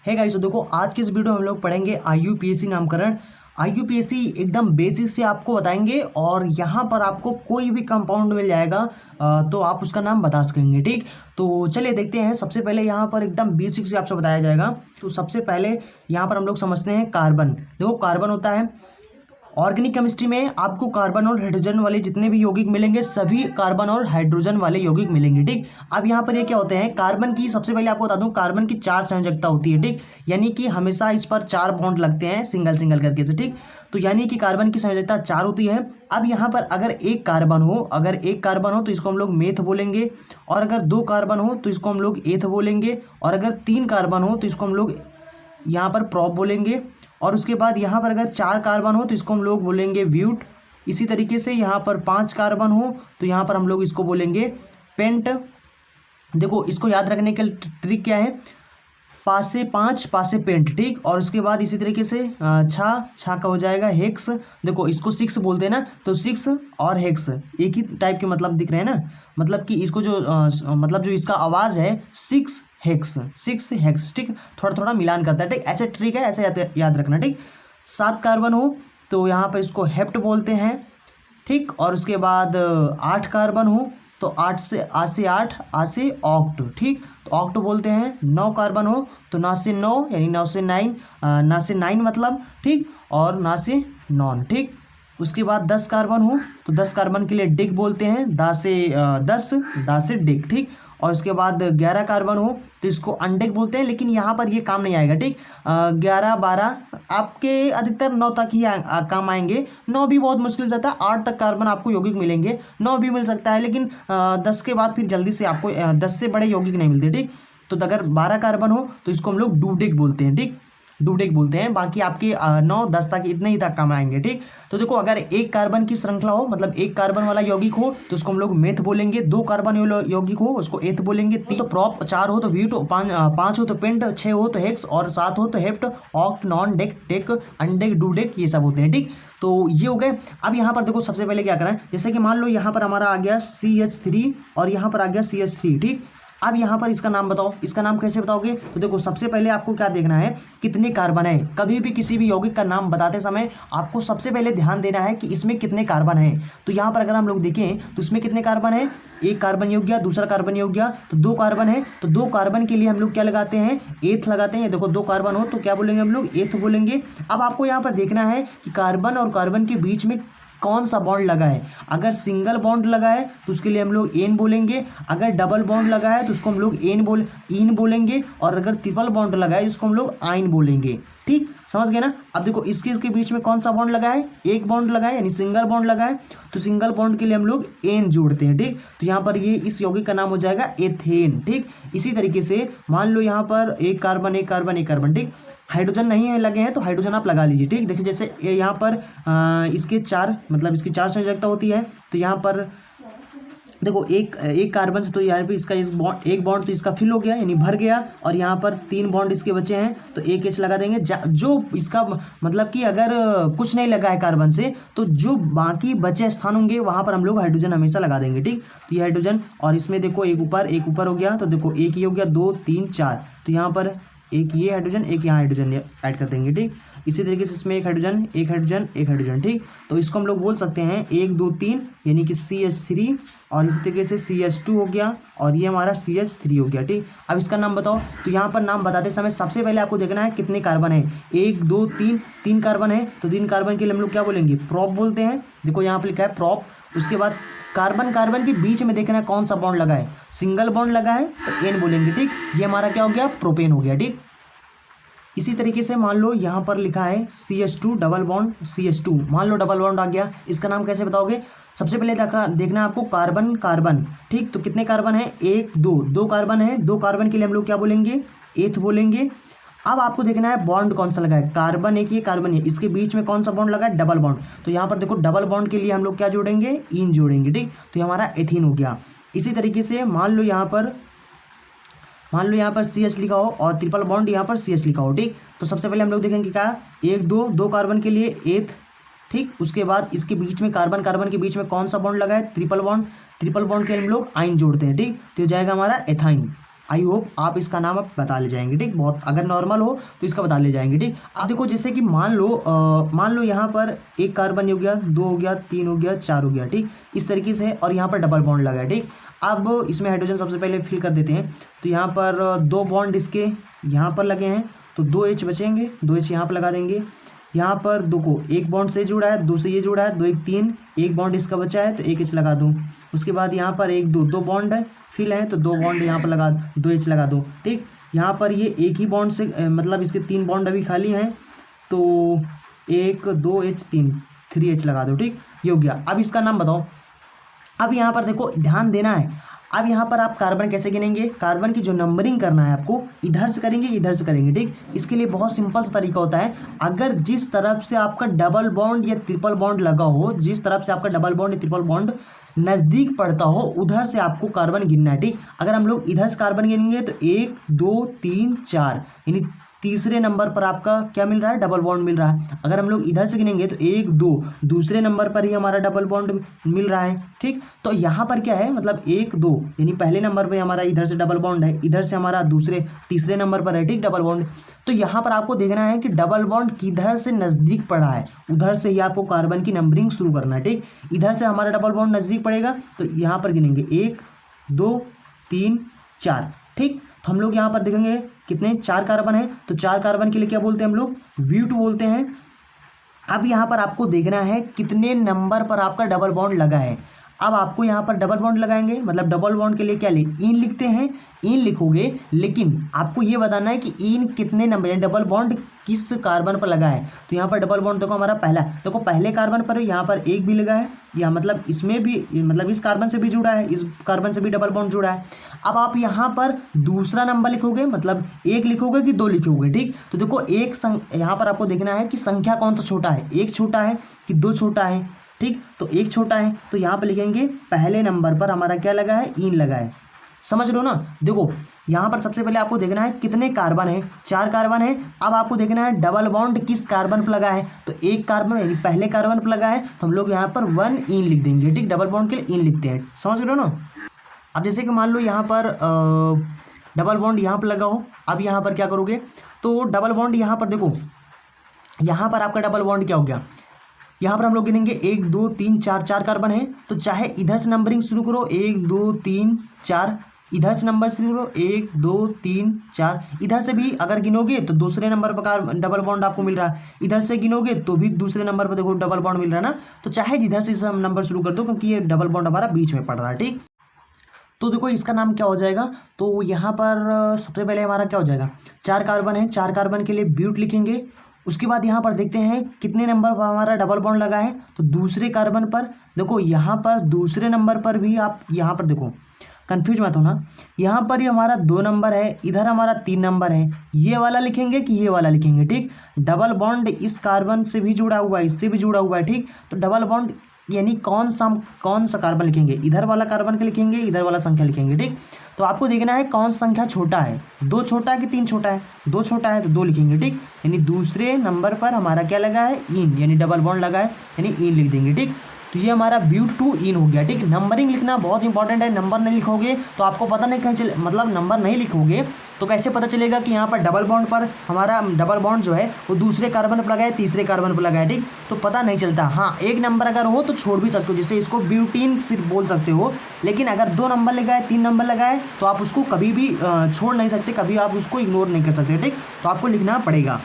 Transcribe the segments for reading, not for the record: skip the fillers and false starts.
है गाइस, तो देखो आज की इस वीडियो में हम लोग पढ़ेंगे IUPAC नामकरण। IUPAC एकदम बेसिक से आपको बताएंगे और यहाँ पर आपको कोई भी कंपाउंड मिल जाएगा तो आप उसका नाम बता सकेंगे। ठीक, तो चलिए देखते हैं। सबसे पहले यहाँ पर एकदम बेसिक से आपसे बताया जाएगा। तो सबसे पहले यहाँ पर हम लोग समझते हैं कार्बन। देखो कार्बन होता है ऑर्गेनिक केमिस्ट्री में आपको कार्बन और हाइड्रोजन वाले जितने भी यौगिक मिलेंगे सभी कार्बन और हाइड्रोजन वाले यौगिक मिलेंगे। ठीक, अब यहाँ पर ये क्या होते हैं, कार्बन की सबसे पहले आपको बता दूं कार्बन की 4 संयोजकता होती है। ठीक, यानी कि हमेशा इस पर 4 बॉन्ड लगते हैं सिंगल सिंगल करके से। ठीक, तो यानी कि कार्बन की संयोजकता 4 होती है। अब यहाँ पर अगर एक कार्बन हो तो इसको हम लोग मेथ बोलेंगे, और अगर 2 कार्बन हो तो इसको हम लोग एथ बोलेंगे, और अगर 3 कार्बन हो तो इसको हम लोग यहाँ पर प्रोप बोलेंगे, और उसके बाद यहाँ पर अगर 4 कार्बन हो तो इसको हम लोग बोलेंगे ब्यूट। इसी तरीके से यहाँ पर 5 कार्बन हो तो यहाँ पर हम लोग इसको बोलेंगे पेंट। देखो इसको याद रखने के ट्रिक क्या है, 5 से 5 5 से पेंट। ठीक, और उसके बाद इसी तरीके से छा का हो जाएगा हेक्स। देखो इसको 6 बोलते हैं ना, तो 6 और हेक्स एक ही टाइप के मतलब दिख रहे हैं ना, मतलब कि इसको जो मतलब जो इसका आवाज़ है 6 हेक्स। ठीक, थोड़ा थोड़ा मिलान करता है। ठीक, ऐसे ट्रिक है, ऐसे याद रखना। ठीक, 7 कार्बन हो तो यहाँ पर इसको हेप्ट बोलते हैं। ठीक, और उसके बाद 8 कार्बन हो तो 8 से ऑक्ट। ठीक, तो ऑक्ट बोलते हैं। 9 कार्बन हो तो 9 से 9 यानी 9 से 9, 9 से 9 मतलब। ठीक, और 9 से नॉन। ठीक, उसके बाद 10 कार्बन हो तो 10 कार्बन के लिए डिग बोलते हैं, 10 से डिग। ठीक, और उसके बाद 11 कार्बन हो तो इसको अनडेक बोलते हैं, लेकिन यहाँ पर ये काम नहीं आएगा। ठीक, 11 12 आपके अधिकतर 9 तक ही काम आएंगे। 9 भी बहुत मुश्किल से आता है, 8 तक कार्बन आपको यौगिक मिलेंगे, 9 भी मिल सकता है, लेकिन 10 के बाद फिर जल्दी से आपको 10 से बड़े यौगिक नहीं मिलते। ठीक, तो अगर 12 कार्बन हो तो इसको हम लोग डूडेक बोलते हैं। ठीक, डूडेक बोलते हैं। बाकी आपके 9 10 तक इतने ही तक काम आएंगे। ठीक, तो देखो अगर एक कार्बन की श्रृंखला हो, मतलब एक कार्बन वाला यौगिक हो तो उसको हम लोग मेथ बोलेंगे, 2 कार्बन यौगिक हो उसको एथ बोलेंगे, 3 तो प्रॉप, 4 हो तो व्यूट, 5 हो तो पेंट, 6 हो तो हेक्स, और 7 हो तो hept, oct, non, dec, tech, undec, dodec, ये सब होते हैं। ठीक, तो ये हो गए। अब यहाँ पर देखो सबसे पहले क्या करें, जैसे कि मान लो यहाँ पर हमारा आ गया CH3 और यहाँ पर आ गया CH3। ठीक, अब यहाँ पर इसका नाम बताओ, इसका नाम कैसे बताओगे, तो देखो सबसे पहले आपको क्या देखना है, कितने कार्बन है। कभी भी किसी भी यौगिक का नाम बताते समय आपको सबसे पहले ध्यान देना है कि इसमें कितने कार्बन हैं। तो यहाँ पर अगर हम लोग देखें तो इसमें कितने कार्बन है, एक कार्बन योग गया, दूसरा कार्बन योग गया, तो 2 कार्बन है। तो 2 कार्बन के लिए हम लोग क्या लगाते हैं, एथ लगाते हैं। देखो 2 कार्बन हो तो क्या बोलेंगे हम लोग, एथ बोलेंगे। अब आपको यहाँ पर देखना है कि कार्बन और कार्बन के बीच में कौन सा बॉन्ड लगा है। अगर सिंगल बॉन्ड लगा है तो उसके लिए हम लोग एन बोलेंगे, अगर डबल बॉन्ड लगा है तो उसको हम लोग इन बोलेंगे, और अगर ट्रिपल बॉन्ड लगा है उसको हम लोग आइन बोलेंगे। ठीक, समझ गए ना। अब देखो इसके बीच में कौन सा बॉन्ड लगा है, एक बॉन्ड लगा है यानी सिंगल बॉन्ड लगा है, तो सिंगल बॉन्ड के लिए हम लोग एन जोड़ते हैं। ठीक, तो यहाँ पर ये इस यौगिक का नाम हो जाएगा एथेन। ठीक, इसी तरीके से मान लो यहाँ पर एक कार्बन। ठीक, हाइड्रोजन नहीं है लगे हैं तो हाइड्रोजन आप लगा लीजिए। ठीक, देखिए जैसे यहाँ पर इसके 4 मतलब इसकी 4 संयोजकता होती है, तो यहाँ पर देखो एक कार्बन से तो यहाँ पे इसका एक बॉन्ड तो इसका फिल हो गया यानी भर गया, और यहाँ पर 3 बॉन्ड इसके बचे हैं तो एक एच लगा देंगे। जो इसका मतलब कि अगर कुछ नहीं लगा है कार्बन से तो जो बाकी बचे स्थान होंगे वहाँ पर हम लोग हाइड्रोजन हमेशा लगा देंगे। ठीक, तो ये हाइड्रोजन, और इसमें देखो एक ऊपर हो गया, तो देखो एक ये हो गया, 2 3 4, तो यहाँ पर एक ये हाइड्रोजन एक यहाँ हाइड्रोजन ऐड कर देंगे। ठीक, इसी तरीके से इसमें एक हाइड्रोजन। ठीक, तो इसको हम लोग बोल सकते हैं 1 2 3 यानी कि CH3, और इसी तरीके से CH2 हो गया, और ये हमारा CH3 हो गया। ठीक, अब इसका नाम बताओ, तो यहाँ पर नाम बताते समय सबसे पहले आपको देखना है कितने कार्बन है, 1 2 3 कार्बन है, तो 3 कार्बन के लिए हम लोग क्या बोलेंगे, प्रॉप बोलते हैं। देखो यहाँ पर लिखा है प्रॉप। उसके बाद कार्बन के बीच में देखना है कौन सा बॉन्ड लगा है, सिंगल बॉन्ड लगा है तो एन बोलेंगे। ठीक, ये हमारा क्या हो गया, प्रोपेन हो गया। ठीक, इसी तरीके से मान लो यहाँ पर लिखा है CH2 डबल बॉन्ड CH2, मान लो डबल बॉन्ड आ गया, इसका नाम कैसे बताओगे, सबसे पहले देखना है आपको कार्बन। ठीक, तो कितने कार्बन है, 1 2 कार्बन है, 2 कार्बन के लिए हम लोग क्या बोलेंगे, एथ बोलेंगे। अब आपको देखना है बॉन्ड कौन सा लगा है, कार्बन एक, ये कार्बन है, इसके बीच में कौन सा बॉन्ड लगा है, डबल बॉन्ड। तो यहाँ पर देखो डबल बॉन्ड के लिए हम लोग क्या जोड़ेंगे, इन जोड़ेंगे। ठीक, तो ये हमारा एथीन हो गया। इसी तरीके से मान लो यहाँ पर CH लिखा हो और ट्रिपल बॉन्ड यहाँ पर CH लिखा हो। ठीक, तो सबसे पहले हम लोग देखेंगे क्या, 1 2 कार्बन के लिए एथ। ठीक, उसके बाद इसके बीच में कार्बन के बीच में कौन सा बॉन्ड लगा है, ट्रिपल बॉन्ड के लिए हम लोग आइन जोड़ते हैं। ठीक, तो हो जाएगा हमारा एथाइन। आई होप आप इसका नाम आप बता ले जाएंगे, ठीक। बहुत अगर नॉर्मल हो तो इसका बता ले जाएंगे, ठीक। अब देखो जैसे कि मान लो यहाँ पर एक कार्बन हो गया, 2 हो गया, 3 हो गया, 4 हो गया, ठीक। इस तरीके से और यहाँ पर डबल बॉन्ड लगा है, ठीक। अब इसमें हाइड्रोजन सबसे पहले फिल कर देते हैं। तो यहाँ पर 2 बॉन्ड इसके यहाँ पर लगे हैं, तो 2H बचेंगे, 2H यहाँ पर लगा देंगे। यहाँ पर दो को एक बॉन्ड से जुड़ा है, 2 से ये जुड़ा है, 2 1 3, एक बॉन्ड इसका बचा है तो 1H लगा दो। उसके बाद यहाँ पर 1 2 2 बॉन्ड है फिल है, तो 2 बॉन्ड यहाँ पर लगा 2H लगा दो, ठीक। यहाँ पर ये एक ही बॉन्ड से मतलब इसके 3 बॉन्ड अभी खाली हैं, तो 1 2H 3H लगा दो, ठीक। ये हो गया। अब इसका नाम बताओ। अब यहाँ पर देखो ध्यान देना है। अब यहाँ पर आप कार्बन कैसे गिनेंगे, कार्बन की जो नंबरिंग करना है आपको इधर से करेंगे इधर से करेंगे, ठीक। इसके लिए बहुत सिंपल सा तरीका होता है। अगर जिस तरफ से आपका डबल बॉन्ड या ट्रिपल बॉन्ड लगा हो, जिस तरफ से आपका डबल बॉन्ड या ट्रिपल बॉन्ड नज़दीक पड़ता हो, उधर से आपको कार्बन गिनना है, ठीक। अगर हम लोग इधर से कार्बन गिनेंगे तो 1 2 3 4 यानी तीसरे नंबर पर आपका क्या मिल रहा है, डबल बॉन्ड मिल रहा है। अगर हम लोग इधर से गिनेंगे तो 1 2 दूसरे नंबर पर ही हमारा डबल बॉन्ड मिल रहा है, ठीक। तो यहाँ पर क्या है, मतलब 1 2 यानी पहले नंबर पे हमारा इधर से डबल बॉन्ड है, इधर से हमारा तीसरे नंबर पर है, ठीक, डबल बॉन्ड। तो यहाँ पर आपको देखना है कि डबल बॉन्ड किधर से नज़दीक पड़ा है, उधर से ही आपको कार्बन की नंबरिंग शुरू करना है, ठीक। इधर से हमारा डबल बॉन्ड नज़दीक पड़ेगा तो यहाँ पर गिनेंगे 1 2 3 4, ठीक। तो हम लोग यहाँ पर देखेंगे कितने 4 कार्बन है, तो 4 कार्बन के लिए क्या बोलते हैं हम लोग, V2 बोलते हैं। अब यहाँ पर आपको देखना है कितने नंबर पर आपका डबल बॉन्ड लगा है। अब आपको यहाँ पर डबल बॉन्ड लगाएंगे, मतलब डबल बॉन्ड के लिए क्या इन लिखते हैं, इन लिखोगे, लेकिन आपको ये बताना है कि इन कितने नंबर डबल बॉन्ड किस कार्बन पर लगा है। तो यहाँ पर डबल बॉन्ड देखो हमारा पहला, देखो पहले कार्बन पर यहाँ पर 1 भी लगा है, या मतलब इसमें भी, मतलब इस कार्बन से भी जुड़ा है, इस कार्बन से भी डबल बॉन्ड जुड़ा है। अब आप यहाँ पर दूसरा नंबर लिखोगे, मतलब 1 लिखोगे कि 2 लिखोगे, ठीक। तो देखो यहाँ पर आपको देखना है कि संख्या कौन सा छोटा है, 1 छोटा है कि 2 छोटा है, ठीक। तो 1 छोटा है तो यहाँ पर लिखेंगे पहले नंबर पर हमारा क्या लगा है, इन लगा है। समझ लो ना। देखो यहाँ पर सबसे पहले आपको देखना है कितने कार्बन है, 4 कार्बन है। अब आपको देखना है डबल बॉन्ड किस कार्बन पर लगा है, तो 1 कार्बन यानी पहले कार्बन पर लगा है, तो हम लोग यहाँ पर 1 इन लिख देंगे, ठीक। डबल बॉन्ड के लिए इन लिखते हैं, समझ लो ना। अब जैसे कि मान लो यहाँ पर डबल बॉन्ड यहाँ पर लगा हो, अब यहाँ पर क्या करोगे, तो डबल बॉन्ड यहाँ पर देखो, यहाँ पर आपका डबल बॉन्ड क्या हो गया, यहाँ पर हम लोग गिनेंगे 1 2 3 4, 4 कार्बन है, तो चाहे इधर से नंबरिंग शुरू करो 1 2 3 4, इधर से नंबर शुरू करो 1 2 3 4, इधर से भी अगर गिनोगे तो दूसरे नंबर पर डबल बॉन्ड आपको मिल रहा है, इधर से गिनोगे तो भी दूसरे नंबर पर देखो डबल बॉन्ड मिल रहा है ना। तो चाहे जिधर से हम नंबर शुरू कर दो, क्योंकि ये डबल बॉन्ड हमारा बीच में पड़ रहा है, ठीक। तो देखो इसका नाम क्या हो जाएगा, तो यहाँ पर सबसे पहले हमारा क्या हो जाएगा, 4 कार्बन है, 4 कार्बन के लिए ब्यूट लिखेंगे। उसके बाद यहाँ पर देखते हैं कितने नंबर पर हमारा डबल बॉन्ड लगा है, तो दूसरे कार्बन पर देखो, यहाँ पर दूसरे नंबर पर भी आप यहाँ पर देखो, कंफ्यूज मत होना, यहाँ पर ही हमारा 2 नंबर है, इधर हमारा 3 नंबर है, ये वाला लिखेंगे कि ये वाला लिखेंगे, ठीक। डबल बॉन्ड इस कार्बन से भी जुड़ा हुआ है, इससे भी जुड़ा हुआ है, ठीक। तो डबल बॉन्ड यानी कौन सा कार्बन लिखेंगे, इधर वाला कार्बन के लिखेंगे, इधर वाला संख्या लिखेंगे, ठीक। तो आपको देखना है कौन सा संख्या छोटा है, 2 छोटा है कि 3 छोटा है, 2 छोटा है तो 2 लिखेंगे, ठीक। यानी दूसरे नंबर पर हमारा क्या लगा है, इन, यानी डबल बॉन्ड लगा है, यानी इन लिख देंगे, ठीक। तो ये हमारा ब्यूट2 इन हो गया, ठीक। नंबरिंग लिखना बहुत इंपॉर्टेंट है, नंबर नहीं लिखोगे तो आपको पता नहीं कहीं मतलब नंबर नहीं लिखोगे तो कैसे पता चलेगा कि यहाँ पर डबल बॉन्ड पर हमारा डबल बॉन्ड जो है वो दूसरे कार्बन पर लगा है, तीसरे कार्बन पर लगा है, ठीक। तो पता नहीं चलता। हाँ, एक नंबर अगर हो तो छोड़ भी सकते हो, जैसे इसको ब्यूटीन सिर्फ बोल सकते हो, लेकिन अगर 2 नंबर लगाए 3 नंबर लगाए तो आप उसको कभी भी छोड़ नहीं सकते, कभी आप उसको इग्नोर नहीं कर सकते, ठीक। तो आपको लिखना पड़ेगा।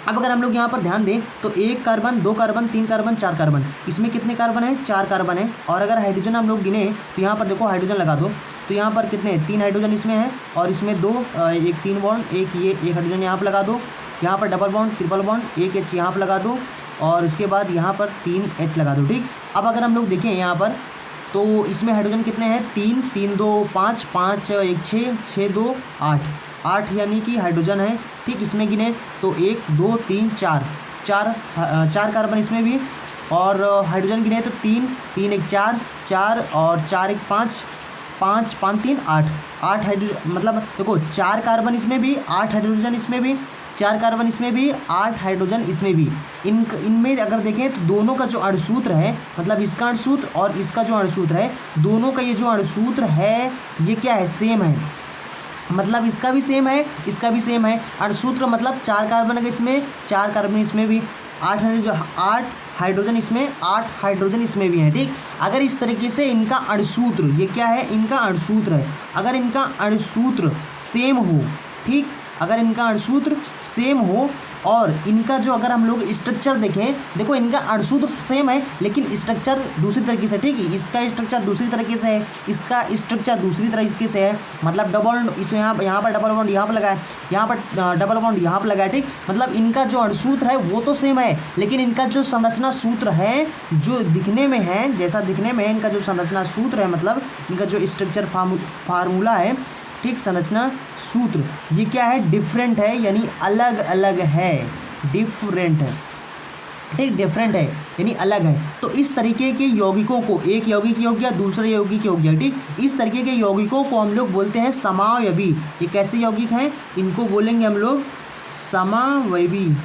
अब अगर हम लोग यहाँ पर ध्यान दें तो 1 कार्बन 2 कार्बन 3 कार्बन 4 कार्बन, इसमें कितने कार्बन है, 4 कार्बन है। और अगर हाइड्रोजन हम लोग गिने तो यहाँ पर देखो हाइड्रोजन लगा दो, तो यहाँ पर कितने 3 हाइड्रोजन इसमें है, और इसमें 2 एक 3 बॉन्ड, एक हाइड्रोजन यहाँ पर लगा दो। यहाँ पर double bond triple bond, 1 H यहाँ पर लगा दो, और उसके बाद यहाँ पर 3 H लगा दो, ठीक। अब अगर हम लोग देखें यहाँ पर तो इसमें हाइड्रोजन कितने हैं, 3 3 2 5 5 1 6 6 2 8 यानी कि हाइड्रोजन है, ठीक। इसमें गिने तो 1 2 3 4 कार्बन इसमें भी, और हाइड्रोजन गिने तो 3 3 1 4 और 4 1 5 5 5 3 8 हाइड्रोजन, मतलब देखो 4 कार्बन इसमें भी, 8 हाइड्रोजन इसमें भी, 4 कार्बन इसमें भी, 8 हाइड्रोजन इसमें भी। इनमें अगर देखें तो दोनों का जो अणुसूत्र है, मतलब इसका अणुसूत्र और इसका जो अणुसूत्र है, दोनों का ये जो अणुसूत्र है ये क्या है, सेम है। मतलब इसका भी सेम है, इसका भी सेम है। अणुसूत्र मतलब 4 कार्बन है इसमें, 4 कार्बन इसमें भी, 8 हाइड्रोजन इसमें, 8 हाइड्रोजन इसमें भी है, ठीक। अगर इस तरीके से इनका अणुसूत्र, ये क्या है, इनका अणुसूत्र है, अगर इनका अणुसूत्र सेम हो, ठीक, अगर इनका अणुसूत्र सेम हो और इनका जो अगर हम लोग स्ट्रक्चर देखें, देखो इनका अणुसूत्र सेम है लेकिन स्ट्रक्चर दूसरी तरीके से, ठीक है, इसका स्ट्रक्चर दूसरी तरीके से है, इसका स्ट्रक्चर दूसरी तरीके से है, मतलब डबल, इसमें यहाँ पर डबल बॉन्ड यहाँ पर लगा है, यहाँ पर डबल बॉन्ड यहाँ पर लगा है, ठीक। मतलब इनका जो अणुसूत्र है वो तो सेम है लेकिन इनका जो संरचना सूत्र है, जो दिखने में है, जैसा दिखने में है, इनका जो संरचना सूत्र है, मतलब इनका जो स्ट्रक्चर फार्मूला है, ठीक, संरचना सूत्र, ये क्या है, डिफरेंट है, यानी अलग अलग है, डिफरेंट है, ठीक, डिफरेंट है यानी अलग है। तो इस तरीके के यौगिकों को, एक यौगिक हो गया, दूसरे यौगिक हो गया, ठीक, इस तरीके के यौगिकों को हम लोग बोलते हैं समावयवी। ये कैसे यौगिक हैं, इनको बोलेंगे हम लोग समावयवी,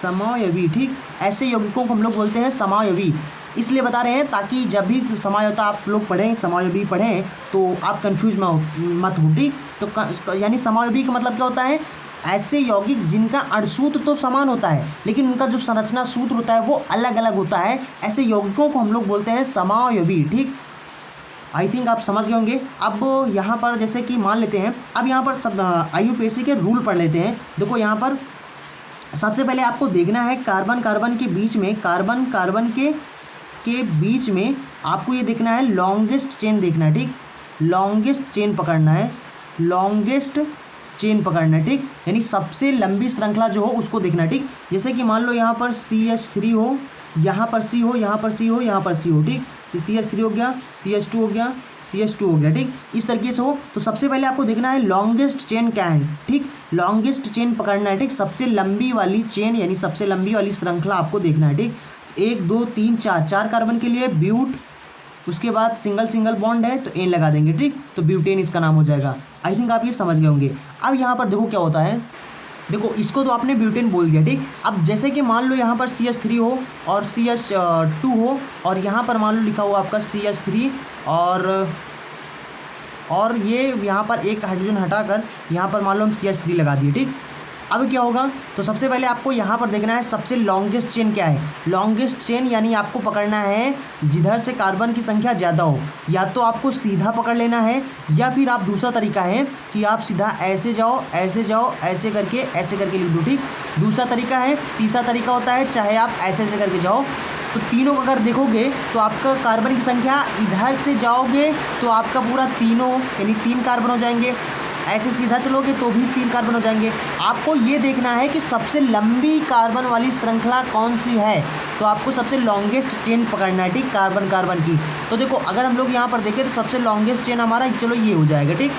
समावयवी, ठीक, ऐसे यौगिकों को हम लोग बोलते हैं समावयवी। इसलिए बता रहे हैं ताकि जब भी समायोता आप लोग पढ़ें, समावयवी पढ़ें, तो आप कंफ्यूज मत हो, ठीक। तो यानी समावयवी का मतलब क्या होता है, ऐसे यौगिक जिनका अणुसूत्र तो समान होता है लेकिन उनका जो संरचना सूत्र होता है वो अलग अलग होता है, ऐसे यौगिकों को हम लोग बोलते हैं समावयवी, ठीक। आई थिंक आप समझ गए होंगे। अब यहाँ पर जैसे कि मान लेते हैं, अब यहाँ पर सब IUPAC के रूल पढ़ लेते हैं। देखो यहाँ पर सबसे पहले आपको देखना है कार्बन कार्बन के बीच में, कार्बन कार्बन के बीच में आपको ये देखना है, लॉन्गेस्ट चेन देखना है, ठीक, लॉन्गेस्ट चेन पकड़ना है, लॉन्गेस्ट चेन पकड़ना है, ठीक, यानी सबसे लंबी श्रृंखला जो हो उसको देखना है, ठीक। जैसे कि मान लो यहाँ पर CH3 हो, यहाँ पर C हो, यहाँ पर C हो, यहाँ पर C हो, ठीक, CH3 हो गया, CH2 हो गया, CH2 हो गया, ठीक, इस तरीके से हो। तो सबसे पहले आपको देखना है लॉन्गेस्ट चेन क्या है, ठीक, लॉन्गेस्ट चेन पकड़ना है, ठीक, सबसे लंबी वाली चेन यानी सबसे लंबी वाली श्रृंखला आपको देखना है, ठीक। 1 2 3 4, 4 कार्बन के लिए ब्यूट, उसके बाद सिंगल सिंगल बॉन्ड है तो एन लगा देंगे, ठीक, तो ब्यूटेन इसका नाम हो जाएगा। आई थिंक आप ये समझ गए होंगे। अब यहाँ पर देखो क्या होता है, देखो इसको तो आपने ब्यूटेन बोल दिया, ठीक। अब जैसे कि मान लो यहाँ पर CH3 हो और CH2 हो और यहाँ पर मान लो लिखा हुआ आपका CH3 और ये यहाँ पर एक हाइड्रोजन हटाकर यहाँ पर मान लो हम CH3 लगा दिए, ठीक। अब क्या होगा, तो सबसे पहले आपको यहाँ पर देखना है सबसे लॉन्गेस्ट चेन क्या है। लॉन्गेस्ट चेन यानी आपको पकड़ना है जिधर से कार्बन की संख्या ज़्यादा हो, या तो आपको सीधा पकड़ लेना है या फिर आप दूसरा तरीका है कि आप सीधा ऐसे जाओ, ऐसे जाओ, ऐसे करके लिख दो, ठीक। दूसरा तरीका है, तीसरा तरीका होता है चाहे आप ऐसे ऐसे करके जाओ। तो तीनों अगर देखोगे तो आपका कार्बन की संख्या इधर से जाओगे तो आपका पूरा तीनों यानी 3 कार्बन हो जाएंगे, ऐसे सीधा चलोगे तो भी 3 कार्बन हो जाएंगे। आपको ये देखना है कि सबसे लंबी कार्बन वाली श्रृंखला कौन सी है, तो आपको सबसे लॉन्गेस्ट चेन पकड़ना है, ठीक, कार्बन कार्बन की। तो देखो अगर हम लोग यहाँ पर देखें तो सबसे लॉन्गेस्ट चेन हमारा चलो ये हो जाएगा, ठीक,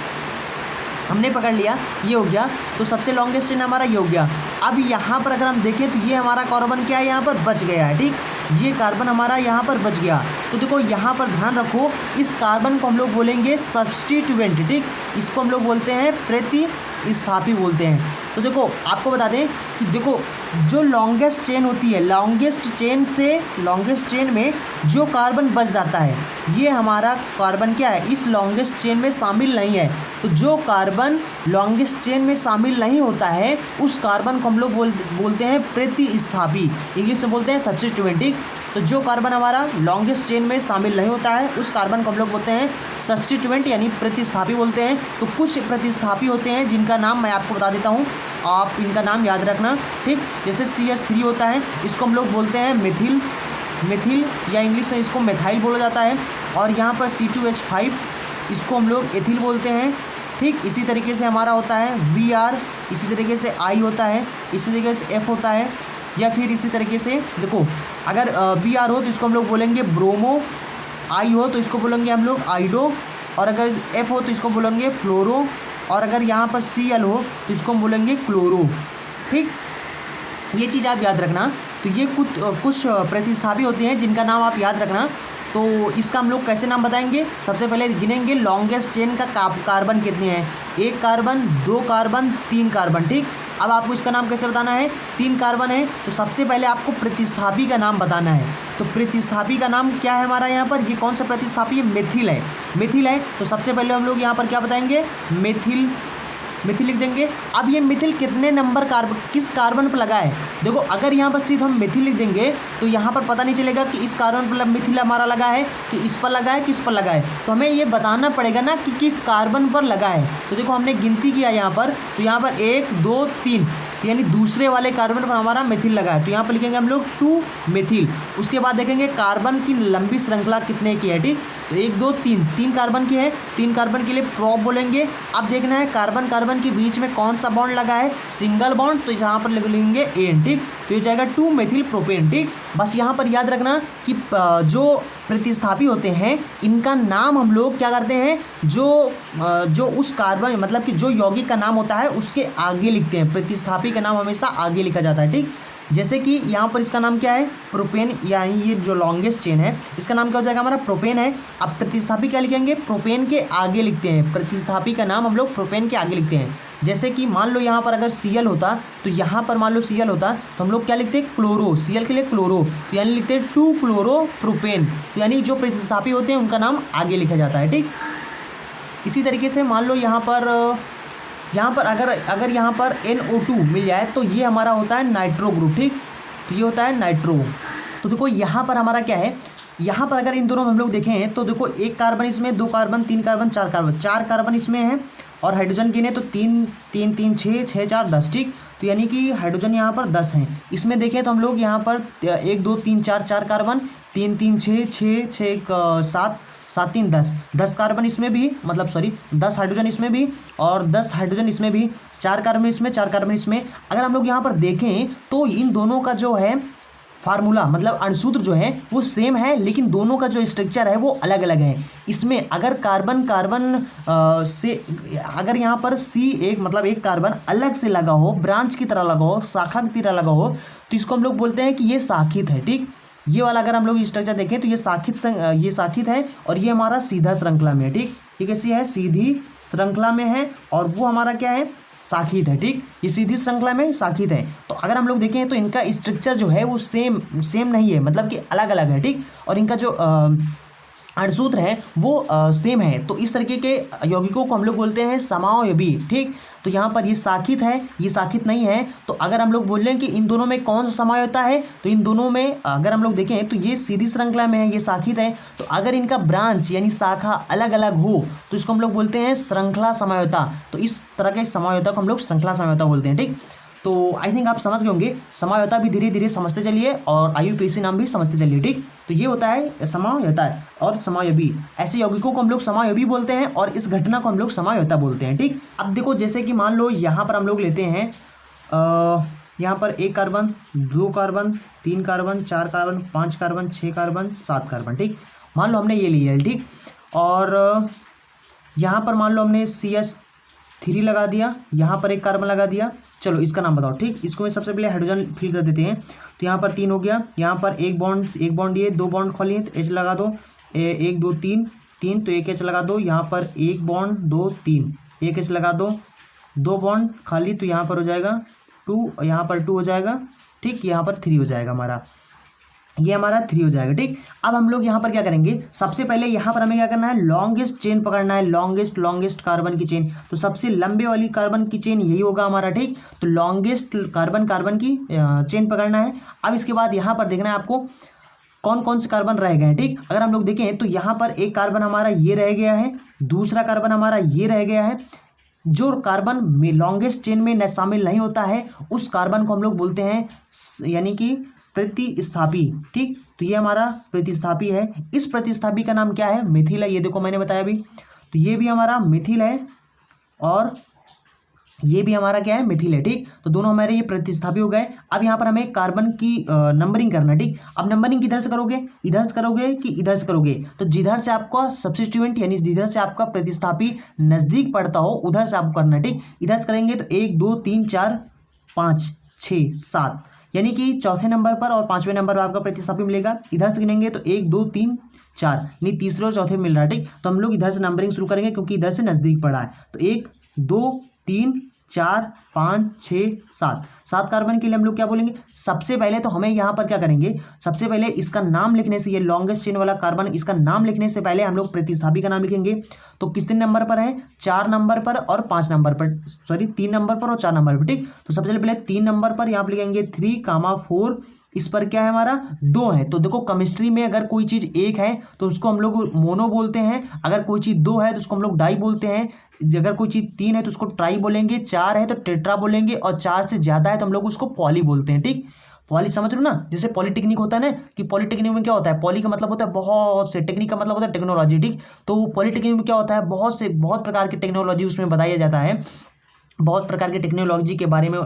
हमने पकड़ लिया, ये हो गया, तो सबसे लॉन्गेस्ट चेन हमारा ये हो गया। अब यहाँ पर अगर हम देखें तो ये हमारा कार्बन क्या है, यहाँ पर बच गया है, ठीक, ये कार्बन हमारा यहाँ पर बच गया। तो देखो यहाँ पर ध्यान रखो, इस कार्बन को हम लोग बोलेंगे सब्स्टिट्यूएंट, ठीक, इसको हम लोग बोलते हैं प्रतिस्थापी बोलते हैं। तो देखो आपको बता दें कि देखो जो लॉन्गेस्ट चेन होती है, लॉन्गेस्ट चेन में जो कार्बन बच जाता है ये हमारा कार्बन क्या है, इस लॉन्गेस्ट चेन में शामिल नहीं है। तो जो कार्बन लॉन्गेस्ट चेन में शामिल नहीं होता है उस कार्बन को हम लोग बोलते हैं प्रतिस्थापी, इंग्लिश में बोलते हैं सब्स्टिट्यूएंट, ठीक। तो जो कार्बन हमारा लॉन्गेस्ट चेन में शामिल नहीं होता है उस कार्बन को हम लोग बोलते हैं सब्स्टिट्यूएंट यानी प्रतिस्थापी बोलते हैं। तो कुछ प्रतिस्थापी होते हैं जिनका नाम मैं आपको बता देता हूँ, आप इनका नाम याद रखना, ठीक। जैसे CH3 होता है, इसको हम लोग बोलते हैं मिथिल या इंग्लिश में इसको मेथाइल बोला जाता है। और यहाँ पर C2H5 इसको हम लोग एथिल बोलते हैं, ठीक। इसी तरीके से हमारा होता है Br, इसी तरीके से I होता है, इसी तरीके से F होता है, या फिर इसी तरीके से देखो अगर Br हो तो इसको हम लोग बोलेंगे ब्रोमो, I हो तो इसको बोलेंगे हम लोग आइडो, और अगर F हो तो इसको बोलेंगे फ्लोरो, और अगर यहाँ पर Cl हो तो इसको हम बोलेंगे क्लोरो, ठीक। ये चीज़ आप याद रखना। तो ये कुछ प्रतिस्थापी होते हैं जिनका नाम आप याद रखना। तो इसका हम लोग कैसे नाम बताएंगे, सबसे पहले गिनेंगे लॉन्गेस्ट चेन का कार्बन कितने हैं, 1 कार्बन, 2 कार्बन, 3 कार्बन, ठीक। अब आपको इसका नाम कैसे बताना है, 3 कार्बन है तो सबसे पहले आपको प्रतिस्थापी का नाम बताना है। तो प्रतिस्थापी का नाम क्या है हमारा यहाँ पर, ये कौन सा प्रतिस्थापी है, मेथिल है, मेथिल है। तो सबसे पहले हम लोग यहाँ पर क्या बताएंगे, मेथिल, मिथिल लिख देंगे। अब ये मिथिल कितने नंबर कार्बन, किस कार्बन पर लगा है, देखो अगर यहाँ पर सिर्फ हम मिथिल लिख देंगे तो यहाँ पर पता नहीं चलेगा कि इस कार्बन पर मिथिल हमारा लगा है कि इस पर लगा है, किस पर लगा है। तो हमें ये बताना पड़ेगा ना कि किस कार्बन पर लगा है। तो देखो हमने गिनती किया यहाँ पर, तो यहाँ पर 1 2 3 यानी दूसरे वाले कार्बन पर हमारा मेथिल लगा है। तो यहाँ पर लिखेंगे हम लोग 2 मेथिल। उसके बाद देखेंगे कार्बन की लंबी श्रृंखला कितने की है, ठीक। तो 1 2 3 3 कार्बन की है, 3 कार्बन के लिए प्रोप बोलेंगे। अब देखना है कार्बन कार्बन के बीच में कौन सा बॉन्ड लगा है, सिंगल बॉन्ड, तो यहाँ पर लिख लेंगे एन, ठीक। तो ये जाएगा 2 मेथिल प्रोपेन, ठीक। बस यहाँ पर याद रखना कि जो प्रतिस्थापी होते हैं इनका नाम हम लोग क्या करते हैं, जो उस कार्बन मतलब कि जो यौगिक का नाम होता है उसके आगे लिखते हैं। प्रतिस्थापी का नाम हमेशा आगे लिखा जाता है, ठीक। जैसे कि यहाँ पर इसका नाम क्या है, प्रोपेन, यानी ये जो लॉन्गेस्ट चेन है इसका नाम क्या हो जाएगा हमारा, प्रोपेन है। अब प्रतिस्थापी क्या लिखेंगे, प्रोपेन के आगे लिखते हैं, प्रतिस्थापी का नाम हम लोग प्रोपेन के आगे लिखते हैं। जैसे कि मान लो यहाँ पर अगर Cl होता तो यहाँ पर मान लो Cl होता तो हम लोग क्या लिखते हैं, क्लोरो, Cl के लिए क्लोरो, तो यानी लिखते हैं 2 क्लोरो प्रोपेन। तो यानी जो प्रतिस्थापी होते हैं उनका नाम आगे लिखा जाता है, ठीक। इसी तरीके से मान लो यहाँ पर अगर यहाँ पर NO2 मिल जाए तो ये हमारा होता है नाइट्रो ग्रुप, ठीक। तो ये होता है नाइट्रो। तो देखो यहाँ पर हमारा क्या है, यहाँ पर अगर इन दोनों में हम लोग देखें तो देखो 1 कार्बन इसमें, 2 कार्बन, 3 कार्बन, 4 कार्बन इसमें है और हाइड्रोजन गिने तो 3 3 3 6 6 4 10, ठीक। तो यानी कि हाइड्रोजन यहाँ पर 10 हैं। इसमें देखें तो हम लोग यहाँ पर 1 2 3 4 कार्बन, 3 3 6 6 6 7 7 3 10 कार्बन इसमें भी, मतलब सॉरी 10 हाइड्रोजन इसमें भी और 10 हाइड्रोजन इसमें भी, 4 कार्बन इसमें, 4 कार्बन इसमें। अगर हम लोग यहाँ पर देखें तो इन दोनों का जो है फार्मूला मतलब अणुसूत्र जो है वो सेम है, लेकिन दोनों का जो स्ट्रक्चर है वो अलग अलग है। इसमें अगर कार्बन से अगर यहाँ पर C1 मतलब एक कार्बन अलग से लगा हो, ब्रांच की तरह लगा हो, शाखा की तरह लगा हो, तो इसको हम लोग बोलते हैं कि ये शाखित है, ठीक। ये वाला अगर हम लोग स्ट्रक्चर देखें तो ये शाखित है और ये हमारा सीधा श्रृंखला में है, ठीक। ये कैसी है, सीधी श्रृंखला में है और वो हमारा क्या है, शाखित है, ठीक। ये सीधी श्रृंखला में शाखित है। तो अगर हम लोग देखें तो इनका स्ट्रक्चर जो है वो सेम नहीं है, मतलब कि अलग अलग है, ठीक। और इनका जो अणुसूत्र है वो सेम है। तो इस तरीके के यौगिकों को हम लोग बोलते हैं समावयवी, ठीक। तो यहाँ पर ये शाखित है, ये शाखित नहीं है। तो अगर हम लोग बोल रहे हैं कि इन दोनों में कौन सा समाय होता है, तो इन दोनों में अगर हम लोग देखें तो ये सीधी श्रृंखला में है, ये शाखित है। तो अगर इनका ब्रांच यानी शाखा अलग अलग हो तो इसको हम लोग बोलते हैं श्रृंखला समझौता। तो इस तरह के समझौता को हम लोग श्रृंखला समझौता बोलते हैं, ठीक। तो आई थिंक आप समझ गए होंगे। समझौता भी धीरे धीरे समझते चलिए और IUPAC नाम भी समझते चलिए, ठीक। तो ये होता है समझौता और समावयवी। ऐसे यौगिकों को हम लोग समावयवी बोलते हैं और इस घटना को हम लोग समझौता बोलते हैं, ठीक। अब देखो जैसे कि मान लो यहाँ पर हम लोग लेते हैं यहाँ पर 1 carbon, 2 carbon, 3 carbon, 4 carbon, 5 carbon, 6 carbon, 7 carbon, ठीक। मान लो हमने ये लिया है, ठीक। और यहाँ पर मान लो हमने CH3 लगा दिया, यहाँ पर 1 कार्बन लगा दिया। चलो इसका नाम बताओ, ठीक। इसको मैं सबसे पहले हाइड्रोजन फिल कर देते हैं। तो यहाँ पर 3 हो गया, यहाँ पर एक बॉन्ड ये 2 बॉन्ड खाली है तो H लगा दो, 1 2 3 तो 1 H लगा दो। यहाँ पर 1 बॉन्ड 2 3 1 H लगा दो, 2 बॉन्ड खाली तो यहाँ पर हो जाएगा 2, यहाँ पर 2 हो जाएगा, ठीक। यहाँ पर 3 हो जाएगा हमारा, ये हमारा 3 हो जाएगा, ठीक। अब हम लोग यहाँ पर क्या करेंगे, सबसे पहले यहाँ पर हमें क्या करना है, लॉन्गेस्ट चेन पकड़ना है, लॉन्गेस्ट कार्बन की चेन। तो सबसे लंबे वाली कार्बन की चेन यही होगा हमारा, ठीक। तो लॉन्गेस्ट कार्बन की चेन पकड़ना है। अब इसके बाद यहाँ पर देखना है आपको कौन कौन से कार्बन रह गए हैं, ठीक। अगर हम लोग देखें तो यहाँ पर एक कार्बन हमारा ये रह गया है, दूसरा कार्बन हमारा ये रह गया है। जो कार्बन में लॉन्गेस्ट चेन में शामिल नहीं होता है उस कार्बन को हम लोग बोलते हैं यानी कि प्रतिस्थापी, ठीक। तो ये हमारा प्रतिस्थापी है। इस प्रतिस्थापी का नाम क्या है, मिथिल है। ये देखो मैंने बताया अभी, तो ये भी हमारा मिथिल है और ये भी हमारा क्या है, मिथिल है, ठीक। तो दोनों हमारे ये प्रतिस्थापी हो गए। अब यहाँ पर हमें कार्बन की नंबरिंग करना है, ठीक। अब नंबरिंग किधर से करोगे, इधर से करोगे कि इधर से करोगे। तो जिधर से आपका सब्स्टिट्यूएंट यानी जिधर से आपका प्रतिस्थापी नज़दीक पड़ता हो उधर से आपको करना है, ठीक। इधर से करेंगे तो 1 2 3 4 5 6 7 यानी कि चौथे नंबर पर और 5वें नंबर पर आपका प्रतिस्थापी मिलेगा। इधर से गिनेंगे तो 1 2 3 4 यानी तीसरे और चौथे में मिल रहा है, ठीक। तो हम लोग इधर से नंबरिंग शुरू करेंगे क्योंकि इधर से नज़दीक पड़ा है। तो 1 2 3 4 5 6 7 7 कार्बन के लिए हम लोग क्या बोलेंगे? सबसे पहले तो हमें यहाँ पर क्या करेंगे, सबसे पहले इसका नाम लिखने से, ये लॉन्गेस्ट चेन वाला कार्बन, इसका नाम लिखने से पहले हम लोग प्रतिस्थापी का नाम लिखेंगे। तो कितने नंबर पर है? 4 नंबर पर और 5 नंबर पर, सॉरी 3 नंबर पर और 4 नंबर पर, ठीक। तो सबसे पहले 3 नंबर पर यहाँ पर लिखेंगे 3, 4, इस पर क्या है हमारा 2 है। तो देखो केमिस्ट्री में अगर कोई चीज एक है तो उसको हम लोग मोनो बोलते हैं, अगर कोई चीज 2 है तो उसको हम लोग डाई बोलते हैं, अगर कोई चीज 3 है तो उसको ट्राई बोलेंगे, 4 है तो टेट्रा बोलेंगे, और 4 से ज्यादा है तो हम लोग उसको पॉली बोलते हैं, ठीक। पॉली समझ रहे हो ना? जैसे पॉलिटेक्निक होता है ना, कि पॉलिटेक्निक में क्या होता है, पॉली का मतलब होता है बहुत से, टेक्निक का मतलब होता है टेक्नोलॉजी, ठीक। तो पॉलिटेक्निक में क्या होता है, बहुत प्रकार की टेक्नोलॉजी उसमें बताया जाता है, बहुत प्रकार की टेक्नोलॉजी के बारे में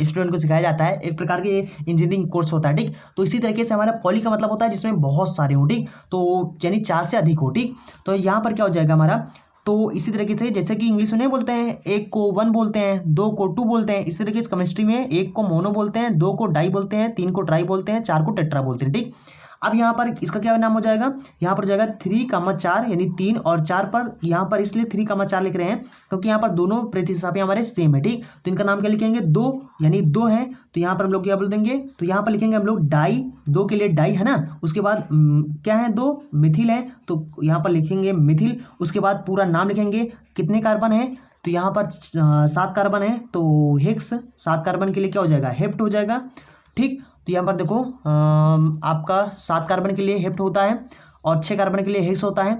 स्टूडेंट को सिखाया जाता है, एक प्रकार के इंजीनियरिंग कोर्स होता है, ठीक। तो इसी तरीके से हमारा पॉली का मतलब होता है जिसमें बहुत सारे हो, ठीक। तो यानी 4 से अधिक हो, ठीक। तो यहाँ पर क्या हो जाएगा हमारा, तो इसी तरीके से जैसे कि इंग्लिश में नहीं बोलते हैं, 1 को 1 बोलते हैं, 2 को 2 बोलते हैं, इसी तरीके से केमिस्ट्री में 1 को मोनो बोलते हैं, 2 को डाई बोलते हैं, 3 को ट्राई बोलते हैं, 4 को टेट्रा बोलते हैं, ठीक। अब यहाँ पर इसका क्या नाम हो जाएगा, यहाँ पर हो जाएगा 3, 4 यानी 3 और 4 पर, यहाँ पर इसलिए 3, 4 लिख रहे हैं क्योंकि यहाँ पर दोनों प्रतिस्थापी हमारे सेम है, ठीक। तो इनका नाम क्या लिखेंगे, 2 यानी 2 है, तो यहाँ पर हम लोग क्या बोल देंगे, तो यहाँ पर लिखेंगे हम लोग डाई, 2 के लिए डाई है ना, उसके बाद क्या है 2 मिथिल है, तो यहाँ पर लिखेंगे मिथिल, उसके बाद पूरा नाम लिखेंगे, कितने कार्बन है, तो यहाँ पर 7 कार्बन है, तो हेक्स, 7 कार्बन के लिए क्या हो जाएगा, हेप्ट हो जाएगा, ठीक। तो यहाँ पर देखो आपका 7 कार्बन के लिए हेप्ट होता है और 6 कार्बन के लिए हेक्स होता है।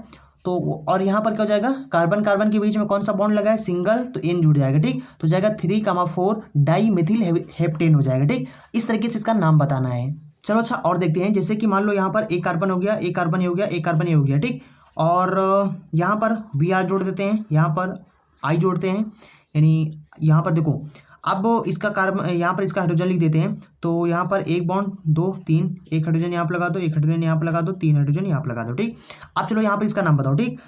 तो और यहाँ पर क्या हो जाएगा, कार्बन कार्बन के बीच में कौन सा बॉन्ड लगा है, सिंगल, तो एन जुड़ जाएगा, ठीक। तो जाएगा 3, 4 डाई मिथिल हेप्टेन हो जाएगा, ठीक। इस तरीके से इसका नाम बताना है। चलो अच्छा और देखते हैं, जैसे कि मान लो यहाँ पर एक कार्बन हो गया, एक कार्बन ये हो गया, एक कार्बन ये हो गया, ठीक। और यहाँ पर बी आर जोड़ देते हैं, यहाँ पर आई जोड़ते हैं, यानी यहाँ पर देखो अब इसका कार्बन, यहाँ पर इसका हाइड्रोजन लिख देते हैं, तो यहाँ पर 1 बॉन्ड 2 3, एक हाइड्रोजन यहाँ पर लगा दो, एक हाइड्रोजन यहाँ पर लगा दो, 3 हाइड्रोजन यहाँ पर लगा दो, ठीक। अब चलो यहाँ पर इसका नाम बताओ, ठीक।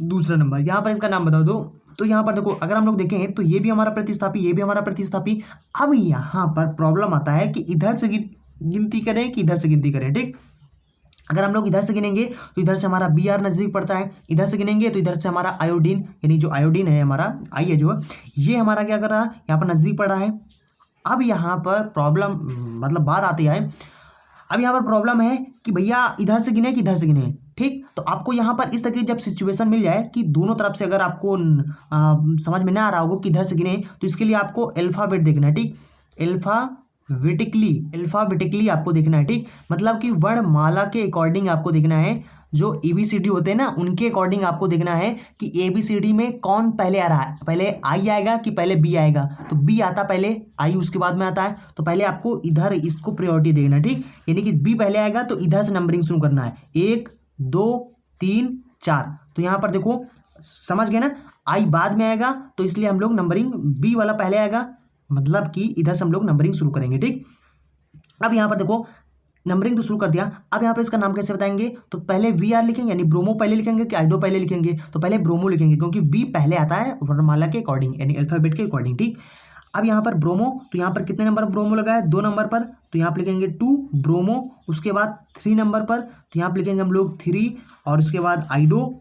दूसरा नंबर यहाँ पर इसका नाम बताओ दो। तो यहाँ पर देखो अगर हम लोग देखें तो ये भी हमारा प्रतिस्थापी, ये भी हमारा प्रतिस्थापी। अब यहाँ पर प्रॉब्लम आता है कि इधर से गिनती करें कि इधर से गिनती करें, ठीक। अगर हम लोग इधर से गिनेंगे तो इधर से हमारा बी आर नजदीक पड़ता है, इधर से गिनेंगे तो इधर से हमारा आयोडीन, यानी जो आयोडीन है हमारा आई है जो, ये हमारा क्या कर रहा है, यहाँ पर नजदीक पड़ रहा है। अब यहाँ पर प्रॉब्लम मतलब बात आती है, अब यहाँ पर प्रॉब्लम है कि भैया इधर से गिने कि इधर से गिने, ठीक। तो आपको यहाँ पर इस तरह की जब सिचुएशन मिल जाए कि दोनों तरफ से अगर आपको समझ में ना आ रहा होगा कि इधर से गिने, तो इसके लिए आपको अल्फाबेट देखना है, ठीक। अल्फाबेटिकली आपको देखना है, ठीक। मतलब कि वर्णमाला के अकॉर्डिंग आपको देखना है, जो ABCD होते हैं ना उनके अकॉर्डिंग आपको देखना है कि ABCD में कौन पहले आ रहा है, पहले आई आएगा कि पहले बी आएगा। तो बी आता पहले, आई उसके बाद में आता है, तो पहले आपको इधर इसको प्रायोरिटी देना है, ठीक। यानी कि बी पहले आएगा तो इधर से नंबरिंग शुरू करना है, 1 2 3 4। तो यहाँ पर देखो समझ गए ना, आई बाद में आएगा तो इसलिए हम लोग नंबरिंग बी वाला पहले आएगा, मतलब कि इधर से हम लोग नंबरिंग शुरू करेंगे, ठीक। अब यहाँ पर देखो नंबरिंग तो शुरू कर दिया, अब यहाँ पर इसका नाम कैसे बताएंगे, तो पहले वी आर लिखेंगे, यानी ब्रोमो पहले लिखेंगे कि आइडो पहले लिखेंगे, तो पहले ब्रोमो लिखेंगे क्योंकि बी पहले आता है वर्णमाला के अकॉर्डिंग, यानी अल्फाबेट के अकॉर्डिंग, ठीक। अब यहाँ पर ब्रोमो, तो यहाँ पर कितने नंबर ब्रोमो लगा है, 2 नंबर पर, तो यहाँ पर लिखेंगे 2 ब्रोमो। उसके बाद 3 नंबर पर, तो यहाँ पर लिखेंगे हम लोग 3 और उसके बाद आइडो।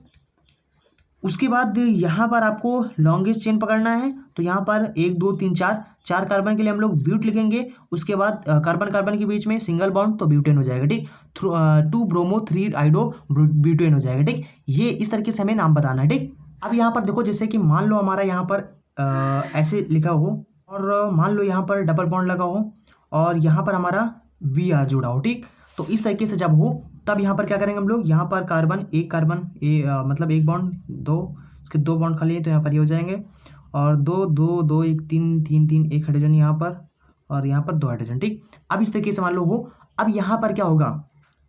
उसके बाद यहाँ पर आपको लॉन्गेस्ट चेन पकड़ना है, तो यहाँ पर 1 2 3 4 कार्बन के लिए हम लोग ब्यूट लिखेंगे। उसके बाद कार्बन कार्बन के बीच में सिंगल बॉन्ड तो ब्यूटेन हो जाएगा, ठीक। 2 ब्रोमो 3 आइडो ब्यूटेन हो जाएगा, ठीक। ये इस तरीके से हमें नाम बताना है, ठीक। अब यहाँ पर देखो जैसे कि मान लो हमारा यहाँ पर ऐसे लिखा हो और मान लो यहाँ पर डबल बॉन्ड लगा हो और यहाँ पर हमारा वी आर जुड़ा हो, ठीक। तो इस तरीके से जब हो तब यहाँ पर क्या करेंगे हम लोग, यहाँ पर कार्बन मतलब 1 बॉन्ड 2, इसके 2 बॉन्ड खाली है तो यहाँ पर ये हो जाएंगे, और 2 2 2 1 3 3 3 1 हाइड्रोजन यहाँ पर और यहाँ पर 2 हाइड्रोजन, ठीक। अब इस तरीके से मान लो हो। अब यहाँ पर क्या होगा,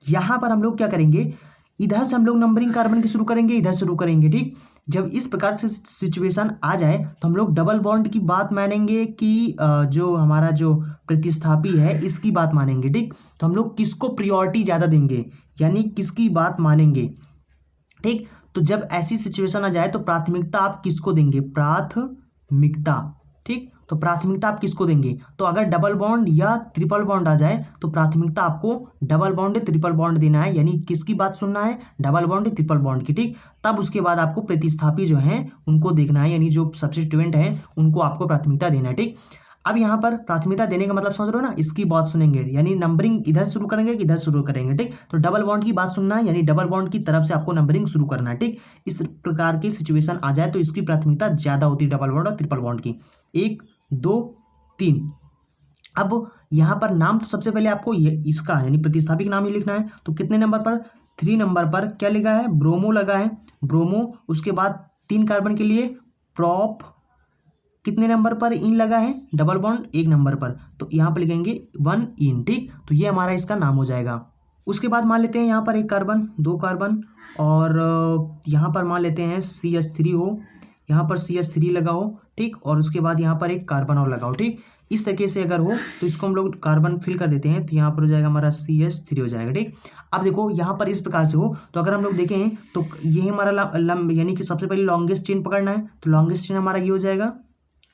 यहाँ पर हम लोग क्या करेंगे, इधर से हम लोग नंबरिंग कार्बन की शुरू करेंगे, इधर से शुरू करेंगे, ठीक। जब इस प्रकार से सिचुएशन आ जाए तो हम लोग डबल बॉन्ड की बात मानेंगे कि जो हमारा जो प्रतिस्थापी है इसकी बात मानेंगे, ठीक। तो हम लोग किसको प्रियोरिटी ज़्यादा देंगे, यानी किसकी बात मानेंगे, ठीक। तो जब ऐसी सिचुएशन आ जाए तो प्राथमिकता आप किसको देंगे, प्राथमिकता, ठीक। तो प्राथमिकता आप किसको देंगे? तो अगर डबल बॉन्ड या ट्रिपल बॉन्ड आ जाए तो प्राथमिकता आपको डबल बॉन्ड या ट्रिपल बॉन्ड देना है, यानी किसकी बात सुनना है? डबल बॉन्ड या ट्रिपल बॉन्ड की, ठीक। तब उसके बाद आपको प्रतिस्थापी जो हैं उनको देखना है, यानी जो सब्स्टिट्यूएंट हैं उनको आपको प्राथमिकता देना है, ठीक। अब यहाँ पर प्राथमिकता देने का मतलब समझ रहे हो ना, इसकी बात सुनेंगे, यानी नंबरिंग इधर शुरू करेंगे कि इधर शुरू करेंगे, ठीक। तो डबल बॉन्ड की बात सुनना है, यानी डबल बॉन्ड की तरफ से आपको नंबरिंग शुरू करना है, ठीक। इस प्रकार की सिचुएशन आ जाए तो इसकी प्राथमिकता ज्यादा होती है डबल बॉन्ड और ट्रिपल बॉन्ड की। 1 2 3। अब यहाँ पर नाम तो सबसे पहले आपको ये इसका यानी प्रतिस्थापी का नाम ही लिखना है। तो कितने नंबर पर? 3 नंबर पर क्या लिखा है? ब्रोमो लगा है, ब्रोमो। उसके बाद 3 कार्बन के लिए प्रोप। कितने नंबर पर इन लगा है? डबल बॉन्ड 1 नंबर पर, तो यहाँ पर लिखेंगे 1 इन, ठीक। तो ये हमारा इसका नाम हो जाएगा। उसके बाद मान लेते हैं यहाँ पर 1 कार्बन, 2 कार्बन, और यहाँ पर मान लेते हैं CH3 हो, यहाँ पर CH3 लगा हो, ठीक। और उसके बाद यहाँ पर 1 कार्बन और लगाओ, ठीक। इस तरीके से अगर हो तो इसको हम लोग कार्बन फिल कर देते हैं, तो यहाँ पर हो जाएगा हमारा CH3 हो जाएगा, ठीक। अब देखो यहाँ पर इस प्रकार से हो तो अगर हम लोग देखें तो ये हमारा यानी कि सबसे पहले लॉन्गेस्ट चेन पकड़ना है, तो लॉन्गेस्ट चेन हमारा ये हो जाएगा,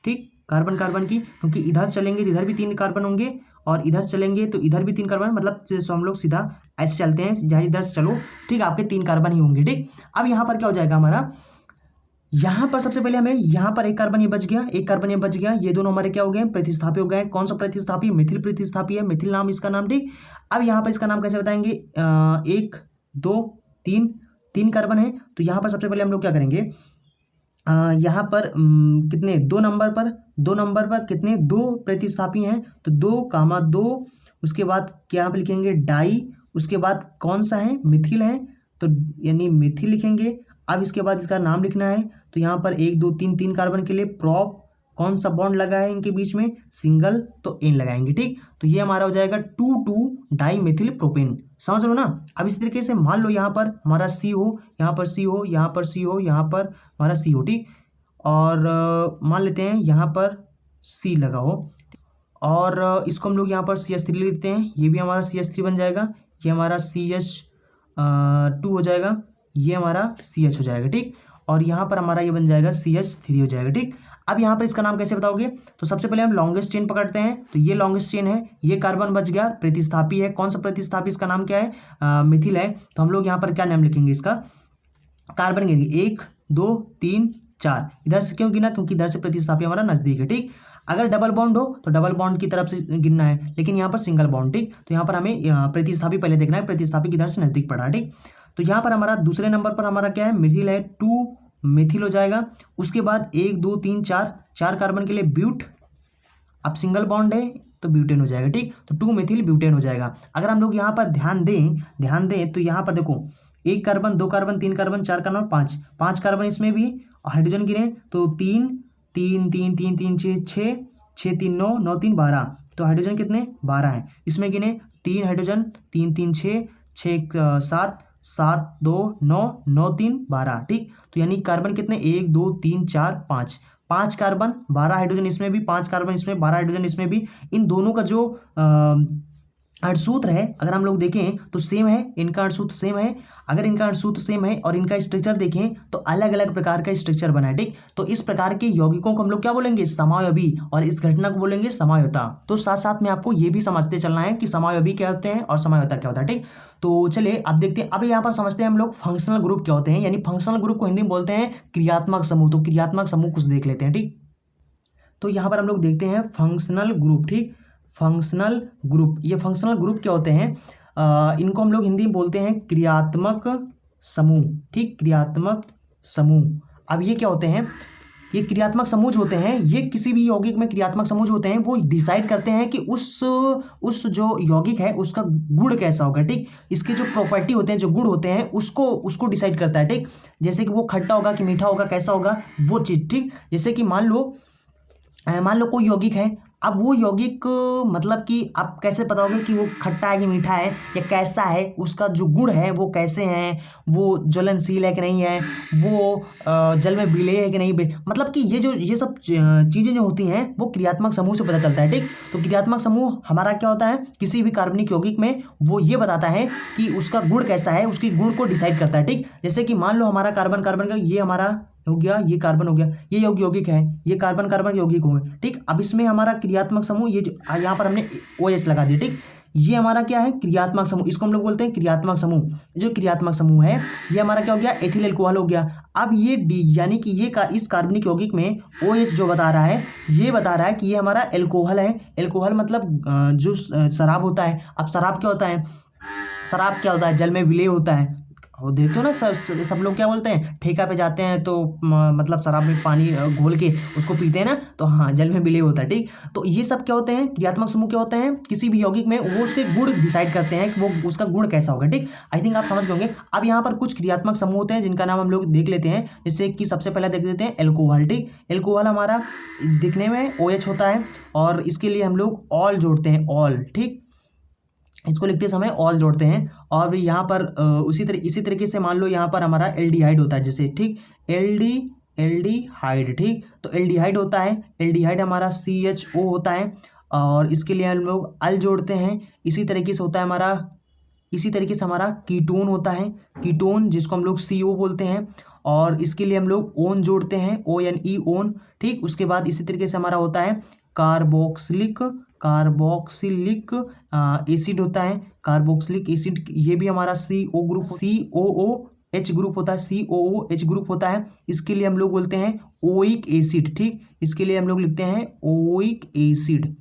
ठीक। कार्बन कार्बन की, क्योंकि इधर चलेंगे तो इधर भी 3 कार्बन होंगे और इधर चलेंगे तो इधर भी 3 कार्बन, मतलब हम लोग सीधा ऐसे चलते हैं, जहाँ इधर से चलो, ठीक। आपके 3 कार्बन ही होंगे, ठीक। अब यहाँ पर क्या हो जाएगा हमारा? यहाँ पर सबसे पहले हमें यहाँ पर 1 कार्बन ये बच गया, 1 कार्बन ये बच गया, ये दोनों हमारे क्या हो गए? प्रतिस्थापी हो गए। कौन सा प्रतिस्थापी? मिथिल प्रतिस्थापी है, मिथिल नाम इसका नाम, ठीक। अब यहाँ पर इसका नाम कैसे बताएंगे? 1 2 3, 3 कार्बन है, तो यहाँ पर सबसे पहले हम लोग क्या करेंगे? यहाँ पर कितने? 2 नंबर पर, 2 नंबर पर कितने? 2 प्रतिस्थापी हैं, तो 2, 2। उसके बाद क्या यहाँ पे लिखेंगे? डाई। उसके बाद कौन सा है? मिथिल है, तो यानी मिथिल लिखेंगे। अब इसके बाद इसका नाम लिखना है, तो यहाँ पर 1 2 3, 3 कार्बन के लिए प्रोप। कौन सा बॉन्ड लगा है इनके बीच में? सिंगल, तो एन लगाएंगे, ठीक। तो ये हमारा हो जाएगा 2 डाई मिथिल प्रोपेन। समझ लो ना। अब इस तरीके से मान लो यहाँ पर हमारा C हो, यहाँ पर C हो, यहाँ पर C हो, यहाँ पर हमारा C हो, ठीक। और मान लेते हैं यहाँ पर C लगा हो, और इसको हम लोग यहाँ पर CH3 लिख देते हैं, ये भी हमारा CH3 बन जाएगा, ये हमारा CH2 हो जाएगा, ये हमारा CH हो जाएगा, ठीक। और यहाँ पर हमारा ये बन जाएगा CH3 हो जाएगा, ठीक। अब यहाँ पर इसका नाम कैसे बताओगे? तो सबसे पहले हम लॉन्गेस्ट चेन पकड़ते हैं, तो ये लॉन्गेस्ट चेन है, ये कार्बन बच गया, प्रतिस्थापी है। कौन सा प्रतिस्थापी? इसका नाम क्या है? मिथिल है। तो हम लोग यहाँ पर क्या नाम लिखेंगे इसका? कार्बन गिनेंगे 1 2 3 4। इधर से क्यों गिना? क्योंकि इधर से प्रतिस्थापी हमारा नजदीक है, ठीक। अगर डबल बॉन्ड हो तो डबल बॉन्ड की तरफ से गिनना है, लेकिन यहाँ पर सिंगल बॉन्ड, ठीक। तो यहाँ पर हमें प्रतिस्थापी पहले देखना है, प्रतिस्थापी किधर से नजदीक पड़ा, ठीक। तो यहाँ पर हमारा दूसरे नंबर पर हमारा क्या है? मिथिल है, 2 मिथिल हो जाएगा। उसके बाद 1 2 3 4, 4 कार्बन के लिए ब्यूट। अब सिंगल बॉन्ड है तो ब्यूटेन हो जाएगा, ठीक। तो 2 मिथिल ब्यूटेन हो जाएगा। अगर हम लोग यहाँ पर ध्यान दें तो यहाँ पर देखो 1 carbon, 2 carbon, 3 carbon, 4 carbon, 5 carbon इसमें भी। हाइड्रोजन गिने तो 3 3 3 3 3 6 6 3 9 9 3 12। तो हाइड्रोजन कितने? 12 है। इसमें गिने 3 हाइड्रोजन, 3 3 6 6 7 7 2 9 9 3 12, ठीक। तो यानी कार्बन कितने? 1 2 3 4 5 कार्बन, 12 हाइड्रोजन इसमें भी, 5 कार्बन इसमें, 12 हाइड्रोजन इसमें भी। इन दोनों का जो अणुसूत्र है अगर हम लोग देखें तो सेम है, इनका अणुसूत्र सेम है। अगर इनका अणुसूत्र सेम है और इनका स्ट्रक्चर देखें तो अलग अलग प्रकार का स्ट्रक्चर बना है, ठीक। तो इस प्रकार के यौगिकों को हम लोग क्या बोलेंगे? समावयवी, और इस घटना को बोलेंगे समावयवता। तो साथ साथ में आपको ये भी समझते चलना है कि समावयवी क्या होते हैं और समावयवता क्या होता है, ठीक। तो चलिए अब देखते हैं, अब यहाँ पर समझते हैं हम लोग फंक्शनल ग्रुप क्या होते हैं, यानी फंक्शनल ग्रुप को हिंदी में बोलते हैं क्रियात्मक समूह। तो क्रियात्मक समूह कुछ देख लेते हैं, ठीक। तो यहाँ पर हम लोग देखते हैं फंक्शनल ग्रुप, ठीक। फंक्शनल ग्रुप, ये फंक्शनल ग्रुप क्या होते हैं? इनको हम लोग हिंदी में बोलते हैं क्रियात्मक समूह, ठीक। क्रियात्मक समूह। अब ये क्या होते हैं? ये क्रियात्मक समूह होते हैं, ये किसी भी यौगिक में क्रियात्मक समूह होते हैं, वो डिसाइड करते हैं कि उस जो यौगिक है उसका गुण कैसा होगा, ठीक। इसके जो प्रॉपर्टी होते हैं, जो गुण होते हैं, उसको डिसाइड करता है, ठीक। जैसे कि वो खट्टा होगा कि मीठा होगा, कैसा होगा वो चीज़, ठीक। जैसे कि मान लो कोई यौगिक है, अब वो यौगिक मतलब कि आप कैसे बताओगे कि वो खट्टा है कि मीठा है या कैसा है? उसका जो गुण है वो कैसे हैं, वो ज्वलनशील है कि नहीं है, वो जल में विलेय है कि नहीं, मतलब कि ये सब चीज़ें जो होती हैं वो क्रियात्मक समूह से पता चलता है, ठीक। तो क्रियात्मक समूह हमारा क्या होता है? किसी भी कार्बनिक यौगिक में वो ये बताता है कि उसका गुण कैसा है, उसकी गुण को डिसाइड करता है, ठीक। जैसे कि मान लो हमारा कार्बन का ये हमारा हो गया, ये कार्बन हो गया, ये यौगिक है, ये कार्बन कार्बन यौगिक हो गए। ठीक, अब इसमें हमारा क्रियात्मक समूह, ये जो यहाँ पर हमने OH लगा दिया। ठीक, ये हमारा क्या है, क्रियात्मक समूह, इसको हम लोग बोलते हैं क्रियात्मक समूह। जो क्रियात्मक समूह है ये हमारा क्या हो गया, एथिल अल्कोहल हो गया। अब ये डी यानी कि ये का इस कार्बनिक यौगिक में OH जो बता रहा है, ये बता रहा है कि ये हमारा एल्कोहल है। एल्कोहल मतलब जो शराब होता है। अब शराब क्या होता है, शराब क्या होता है, जल में विलय होता है। वो देखते हो ना, सब लोग क्या बोलते हैं, ठेका पे जाते हैं तो मतलब शराब में पानी घोल के उसको पीते हैं ना, तो हाँ, जल में विलय होता है। ठीक, तो ये सब क्या होते हैं, क्रियात्मक समूह क्या होते हैं, किसी भी यौगिक में वो उसके गुण डिसाइड करते हैं कि वो उसका गुण कैसा होगा। ठीक, आई थिंक आप समझ गए होंगे। अब यहाँ पर कुछ क्रियात्मक समूह होते हैं जिनका नाम हम लोग देख लेते हैं, जैसे कि सबसे पहले देख लेते हैं एल्कोहल। ठीक, एल्कोहल हमारा दिखने में OH होता है और इसके लिए हम लोग ऑल जोड़ते हैं, ऑल। ठीक, इसको लिखते समय ऑल जोड़ते हैं। और यहाँ पर इसी तरीके से मान लो यहाँ पर हमारा एल्डिहाइड होता है जैसे। ठीक, एल्डिहाइड। ठीक, तो एल्डिहाइड होता है, एल्डिहाइड हमारा CHO होता है और इसके लिए हम लोग अल जोड़ते हैं। इसी तरीके से हमारा कीटोन होता है, कीटोन जिसको हम लोग CO बोलते हैं और इसके लिए हम लोग ओन जोड़ते हैं, ONE, ओन। ठीक, उसके बाद इसी तरीके से हमारा होता है कार्बोक्सिलिक एसिड होता है, कार्बोक्सिलिक एसिड, ये भी हमारा CO ग्रुप, COOH ग्रुप होता है, COOH ग्रुप होता है। इसके लिए हम लोग बोलते हैं ओइक एसिड। ठीक, इसके लिए हम लोग लिखते हैं ओइक एसिड।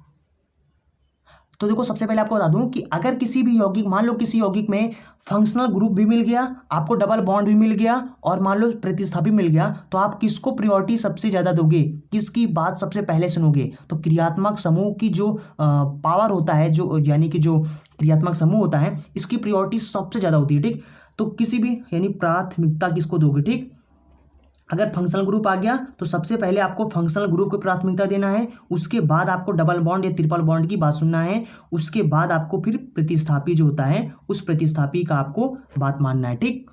तो देखो, सबसे पहले आपको बता दूं कि अगर किसी भी यौगिक, मान लो किसी यौगिक में फंक्शनल ग्रुप भी मिल गया, आपको डबल बॉन्ड भी मिल गया और मान लो प्रतिस्थापी मिल गया, तो आप किसको प्रायोरिटी सबसे ज़्यादा दोगे, किसकी बात सबसे पहले सुनोगे? तो क्रियात्मक समूह की जो पावर होता है, जो यानी कि जो क्रियात्मक समूह होता है, इसकी प्रायोरिटी सबसे ज़्यादा होती है। ठीक, तो किसी भी यानी प्राथमिकता किसको दोगे? ठीक, अगर फंक्शनल ग्रुप आ गया तो सबसे पहले आपको फंक्शनल ग्रुप को प्राथमिकता देना है, उसके बाद आपको डबल बॉन्ड या ट्रिपल बॉन्ड की बात सुनना है, उसके बाद आपको फिर प्रतिस्थापी जो होता है उस प्रतिस्थापी का आपको बात मानना है। ठीक,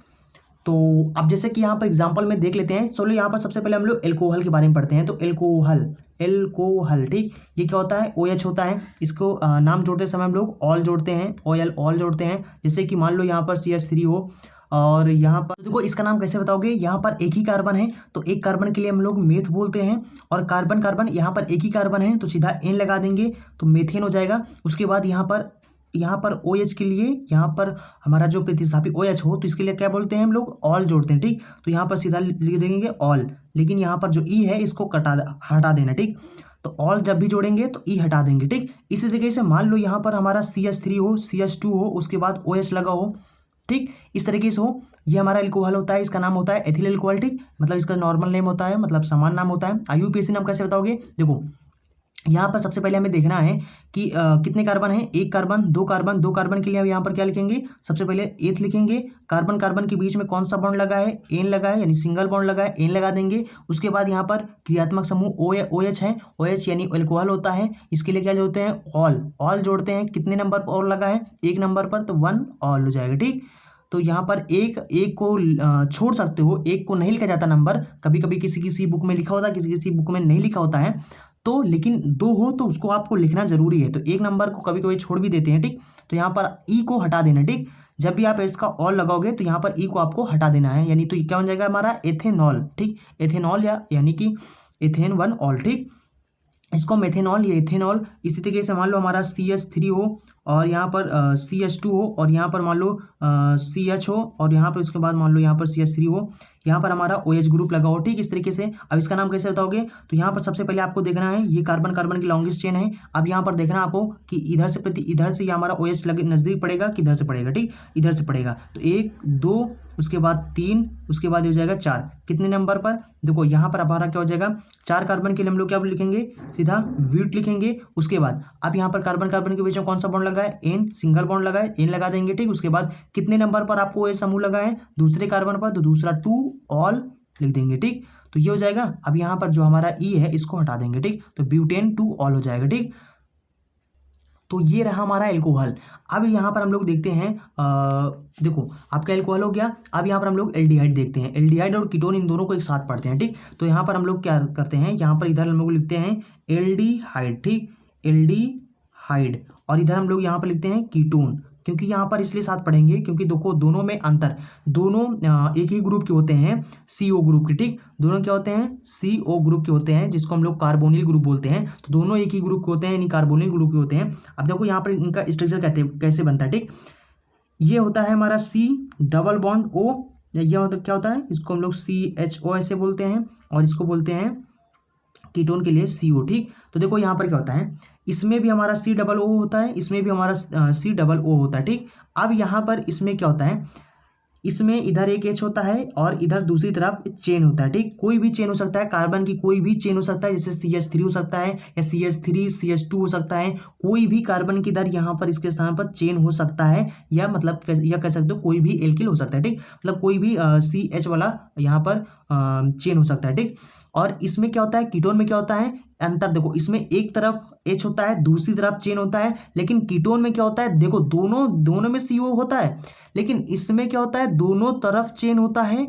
तो अब जैसे कि यहाँ पर एग्जांपल में देख लेते हैं। चलो, यहाँ पर सबसे पहले हम लोग एल्कोहल के बारे में पढ़ते हैं। तो एल्कोहल, ठीक, ये क्या होता है, OH होता है। इसको नाम जोड़ते समय हम लोग ऑल जोड़ते हैं, ऑल जोड़ते हैं। जैसे कि मान लो यहाँ पर CH3 हो और यहाँ पर देखो, इसका नाम कैसे बताओगे, यहाँ पर एक ही कार्बन है तो एक कार्बन के लिए हम लोग मेथ बोलते हैं, और कार्बन यहाँ पर एक ही कार्बन है तो सीधा N लगा देंगे तो मेथेन हो जाएगा। उसके बाद यहाँ पर OH के लिए, यहाँ पर हमारा जो प्रतिस्थापी OH हो तो इसके लिए क्या बोलते हैं हम लोग, ऑल जोड़ते हैं। ठीक, तो यहाँ पर सीधा लिख देंगे ऑल, लेकिन यहाँ पर जो E है इसको हटा देना। ठीक, तो ऑल जब भी जोड़ेंगे तो E हटा देंगे। ठीक, इसी तरीके से मान लो यहाँ पर हमारा CH3 हो, CH2 हो, उसके बाद OH लगा हो। ठीक, इस तरीके से हो, ये हमारा एल्कोहल होता है, इसका नाम होता है एथिल अल्कोहल। ठीक, मतलब इसका नॉर्मल नेम होता है, मतलब समान नाम होता है। IUPAC नाम कैसे बताओगे? देखो, यहाँ पर सबसे पहले हमें देखना है कि कितने कार्बन हैं, एक कार्बन, दो कार्बन के लिए हम यहाँ पर क्या लिखेंगे, सबसे पहले एथ लिखेंगे। कार्बन के बीच में कौन सा बॉन्ड लगा है, एन लगा है, यानी सिंगल बॉन्ड लगा है, एन लगा देंगे। उसके बाद यहाँ पर क्रियात्मक समूह OH है, OH यानी अल्कोहल होता है, इसके लिए क्या जोड़ते हैं, ऑल जोड़ते हैं। कितने नंबर पर ऑल लगा है, एक नंबर पर, तो 1 ऑल हो जाएगा। ठीक, तो यहाँ पर एक को छोड़ सकते हो, एक को नहीं लिखा जाता नंबर, कभी कभी किसी बुक में लिखा होता है, किसी बुक में नहीं लिखा होता है, तो लेकिन 2 हो तो उसको आपको लिखना जरूरी है, तो एक नंबर को कभी कभी छोड़ भी देते हैं। ठीक, तो यहाँ पर E को हटा देना। ठीक, जब भी आप इसका ऑल लगाओगे तो यहाँ पर E को आपको हटा देना है, यानी तो ये क्या बन जाएगा हमारा, एथेनॉल। ठीक, एथेनॉल यानी कि एथेन 1 ऑल। ठीक, इसको मेथेनॉल या इथेनॉल। इसी तरीके से मान लो हमारा CH3 हो और यहाँ पर CH2 हो और यहाँ पर मान लो CH हो और यहाँ पर उसके बाद मान लो यहाँ पर CH3 हो, यहाँ पर हमारा OH ग्रुप लगा हो। ठीक, इस तरीके से। अब इसका नाम कैसे बताओगे, तो यहाँ पर सबसे पहले आपको देखना है, ये कार्बन की लॉन्गेस्ट चेन है। अब यहाँ पर देखना आपको कि इधर से ये हमारा OH नज़दीक पड़ेगा कि इधर से पड़ेगा। ठीक, इधर से पड़ेगा, तो 1 2 उसके बाद 3 उसके बाद हो जाएगा 4। कितने नंबर पर, देखो यहाँ पर हमारा क्या हो जाएगा, 4 कार्बन के लिए हम लोग क्या लिखेंगे, सीधा व्यूट लिखेंगे। उसके बाद अब यहाँ पर कार्बन के बीच में कौन सा बॉन्ड लगा है, N, सिंगल बॉन्ड लगा है, N लगा देंगे। ठीक, उसके बाद कितने नंबर पर आपको OH समूह लगा है, दूसरे कार्बन पर, तो दूसरा 2 ऑल लिख देंगे। ठीक, तो ये हो जाएगा। अब यहाँ पर जो हमारा E है इसको हटा देंगे। ठीक, तो ब्यूटेन 2 ऑल हो जाएगा। ठीक, तो ये रहा हमारा एल्कोहल। अब यहाँ पर हम लोग देखते हैं, देखो आपका एल्कोहल हो गया। अब यहाँ पर हम लोग एल्डिहाइड देखते हैं। एल्डिहाइड और कीटोन इन दोनों को एक साथ पढ़ते हैं। ठीक, तो यहाँ पर हम लोग क्या करते हैं, यहाँ पर इधर हम लोग लिखते हैं एल्डिहाइड। ठीक, एल्डिहाइड, और इधर हम लोग यहाँ पर लिखते हैं कीटोन। क्योंकि यहाँ पर इसलिए साथ पढ़ेंगे क्योंकि देखो दोनों में अंतर, दोनों एक ही ग्रुप के होते हैं, CO ग्रुप के, ठीक, दोनों क्या होते हैं, CO ग्रुप के होते हैं, जिसको हम लोग कार्बोनिल ग्रुप बोलते हैं। तो दोनों एक ही ग्रुप के होते हैं, यानी कार्बोनिल ग्रुप के होते हैं। अब देखो यहाँ पर इनका स्ट्रक्चर कैसे बनता है, ठीक, ये होता है हमारा C डबल बॉन्ड O, ये होता क्या होता है, इसको हम लोग CHO ऐसे बोलते हैं, और इसको बोलते हैं कीटोन के लिए CO, ठीक। तो देखो यहाँ पर क्या होता है, इसमें भी हमारा C डबल O होता है, इसमें भी हमारा C डबल O होता है, ठीक। अब यहाँ पर इसमें क्या होता है, इसमें इधर एक H होता है और इधर दूसरी तरफ चेन होता है, ठीक। कोई भी चेन हो सकता है, कार्बन की कोई भी चेन हो सकता है, जैसे CH3 हो सकता है या CH3 CH2 हो सकता है, कोई भी कार्बन की इधर यहाँ पर इसके स्थान पर चेन हो सकता है, या मतलब या कह सकते हो कोई भी एल्किल हो सकता है, ठीक, मतलब कोई भी CH वाला यहाँ पर चेन हो सकता है, ठीक। और इसमें क्या होता है, कीटोन में क्या होता है, अंतर देखो, इसमें एक तरफ H होता है, दूसरी तरफ चेन होता है, लेकिन कीटोन में क्या होता है, देखो दोनों में CO होता है, लेकिन इसमें क्या होता है, दोनों तरफ चेन होता है,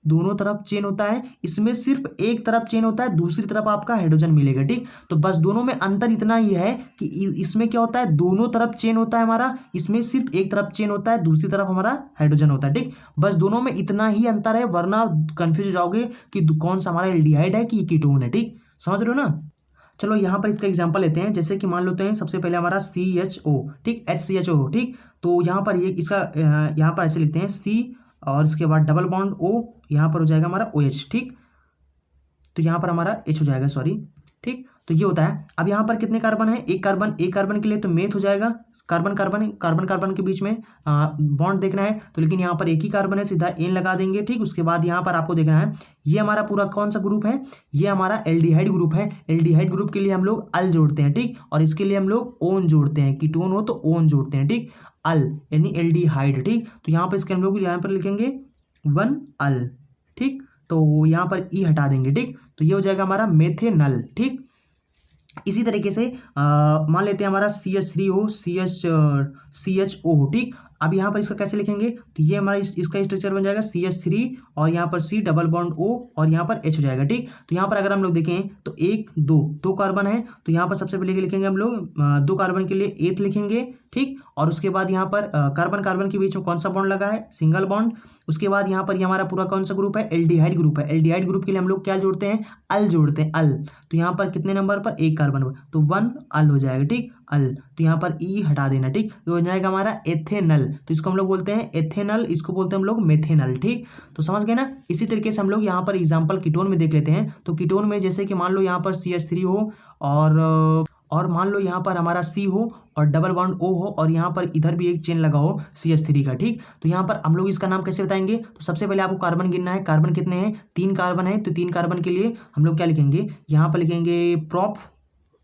दोनों तरफ चेन होता है, इसमें सिर्फ एक तरफ चेन होता है, दूसरी तरफ आपका हाइड्रोजन मिलेगा, ठीक। तो बस दोनों में अंतर इतना ही है कि इसमें क्या होता है, दोनों तरफ चेन होता है हमारा, इसमें सिर्फ एक तरफ चेन होता है, दूसरी तरफ हमारा हाइड्रोजन होता है, ठीक। बस दोनों में इतना ही अंतर है, वरना कंफ्यूज हो जाओगे कि कौन सा हमारा एल्डिहाइड है कि कीटोन है, ठीक, समझ रहे हो ना। चलो यहाँ पर इसका एग्जांपल लेते हैं, जैसे कि मान लेते हैं सबसे पहले हमारा CHO, ठीक, HCHO, ठीक। तो यहाँ पर ये इसका यहाँ पर ऐसे लिखते हैं C और इसके बाद डबल बॉन्ड O, यहाँ पर हो जाएगा हमारा OH, ठीक। तो यहाँ पर हमारा H हो जाएगा, सॉरी, ठीक। तो ये होता है। अब यहाँ पर कितने कार्बन है, एक कार्बन के लिए तो मेथ हो जाएगा, कार्बन के बीच में बॉन्ड देखना है, तो लेकिन यहाँ पर एक ही कार्बन है, सीधा N लगा देंगे, ठीक। उसके बाद यहाँ पर आपको देखना है, ये हमारा पूरा कौन सा ग्रुप है, ये हमारा एल्डिहाइड ग्रुप है। एल्डिहाइड ग्रुप के लिए हम लोग अल जोड़ते हैं, ठीक, और इसके लिए हम लोग ओन जोड़ते हैं, कीटोन हो तो ओन जोड़ते हैं, ठीक, अल यानी एल्डिहाइड, ठीक। तो यहाँ पर इसके हम लोग यहाँ पर लिखेंगे 1 अल, ठीक। तो यहाँ पर ई हटा देंगे, ठीक। तो ये हो जाएगा हमारा मेथेनल, ठीक। इसी तरीके से मान लेते हैं हमारा CH3 हो, CHO हो, ठीक। अब यहाँ पर इसका कैसे लिखेंगे, तो ये हमारा इसका स्ट्रक्चर बन जाएगा CH3 और यहाँ पर C डबल बॉन्ड O और यहाँ पर H हो जाएगा, ठीक। तो यहाँ पर अगर हम लोग देखें तो एक दो कार्बन है, तो यहाँ पर सबसे पहले लिखेंगे हम लोग 2 कार्बन के लिए एथ लिखेंगे, ठीक। और उसके बाद यहाँ पर कार्बन के बीच में कौन सा बॉन्ड लगा है, सिंगल बॉन्ड। उसके बाद यहाँ पर ये हमारा पूरा कौन सा ग्रुप है, एल्डिहाइड ग्रुप है। एल्डिहाइड ग्रुप के लिए हम लोग क्या जोड़ते हैं, अल जोड़ते हैं, अल। तो यहाँ पर कितने नंबर पर, एक कार्बन पर, तो 1 अल हो जाएगा, ठीक, अल। तो यहाँ पर ई हटा देना, ठीक। तो हो जाएगा हमारा एथेनल। तो इसको हम लोग बोलते हैं एथेनल, इसको बोलते हैं हम लोग मेथेनल, ठीक। तो समझ गए ना। इसी तरीके से हम लोग यहाँ पर एग्जांपल कीटोन में देख लेते हैं। तो कीटोन में जैसे कि मान लो यहाँ पर CH3 हो और मान लो यहाँ पर हमारा C हो और डबल बॉन्ड O हो और यहाँ पर इधर भी एक चेन लगा हो CH3 का, ठीक। तो यहाँ पर हम लोग इसका नाम कैसे बताएंगे, तो सबसे पहले आपको कार्बन गिनना है। कार्बन कितने हैं, 3 कार्बन है, तो 3 कार्बन के लिए हम लोग क्या लिखेंगे, यहाँ पर लिखेंगे प्रोप,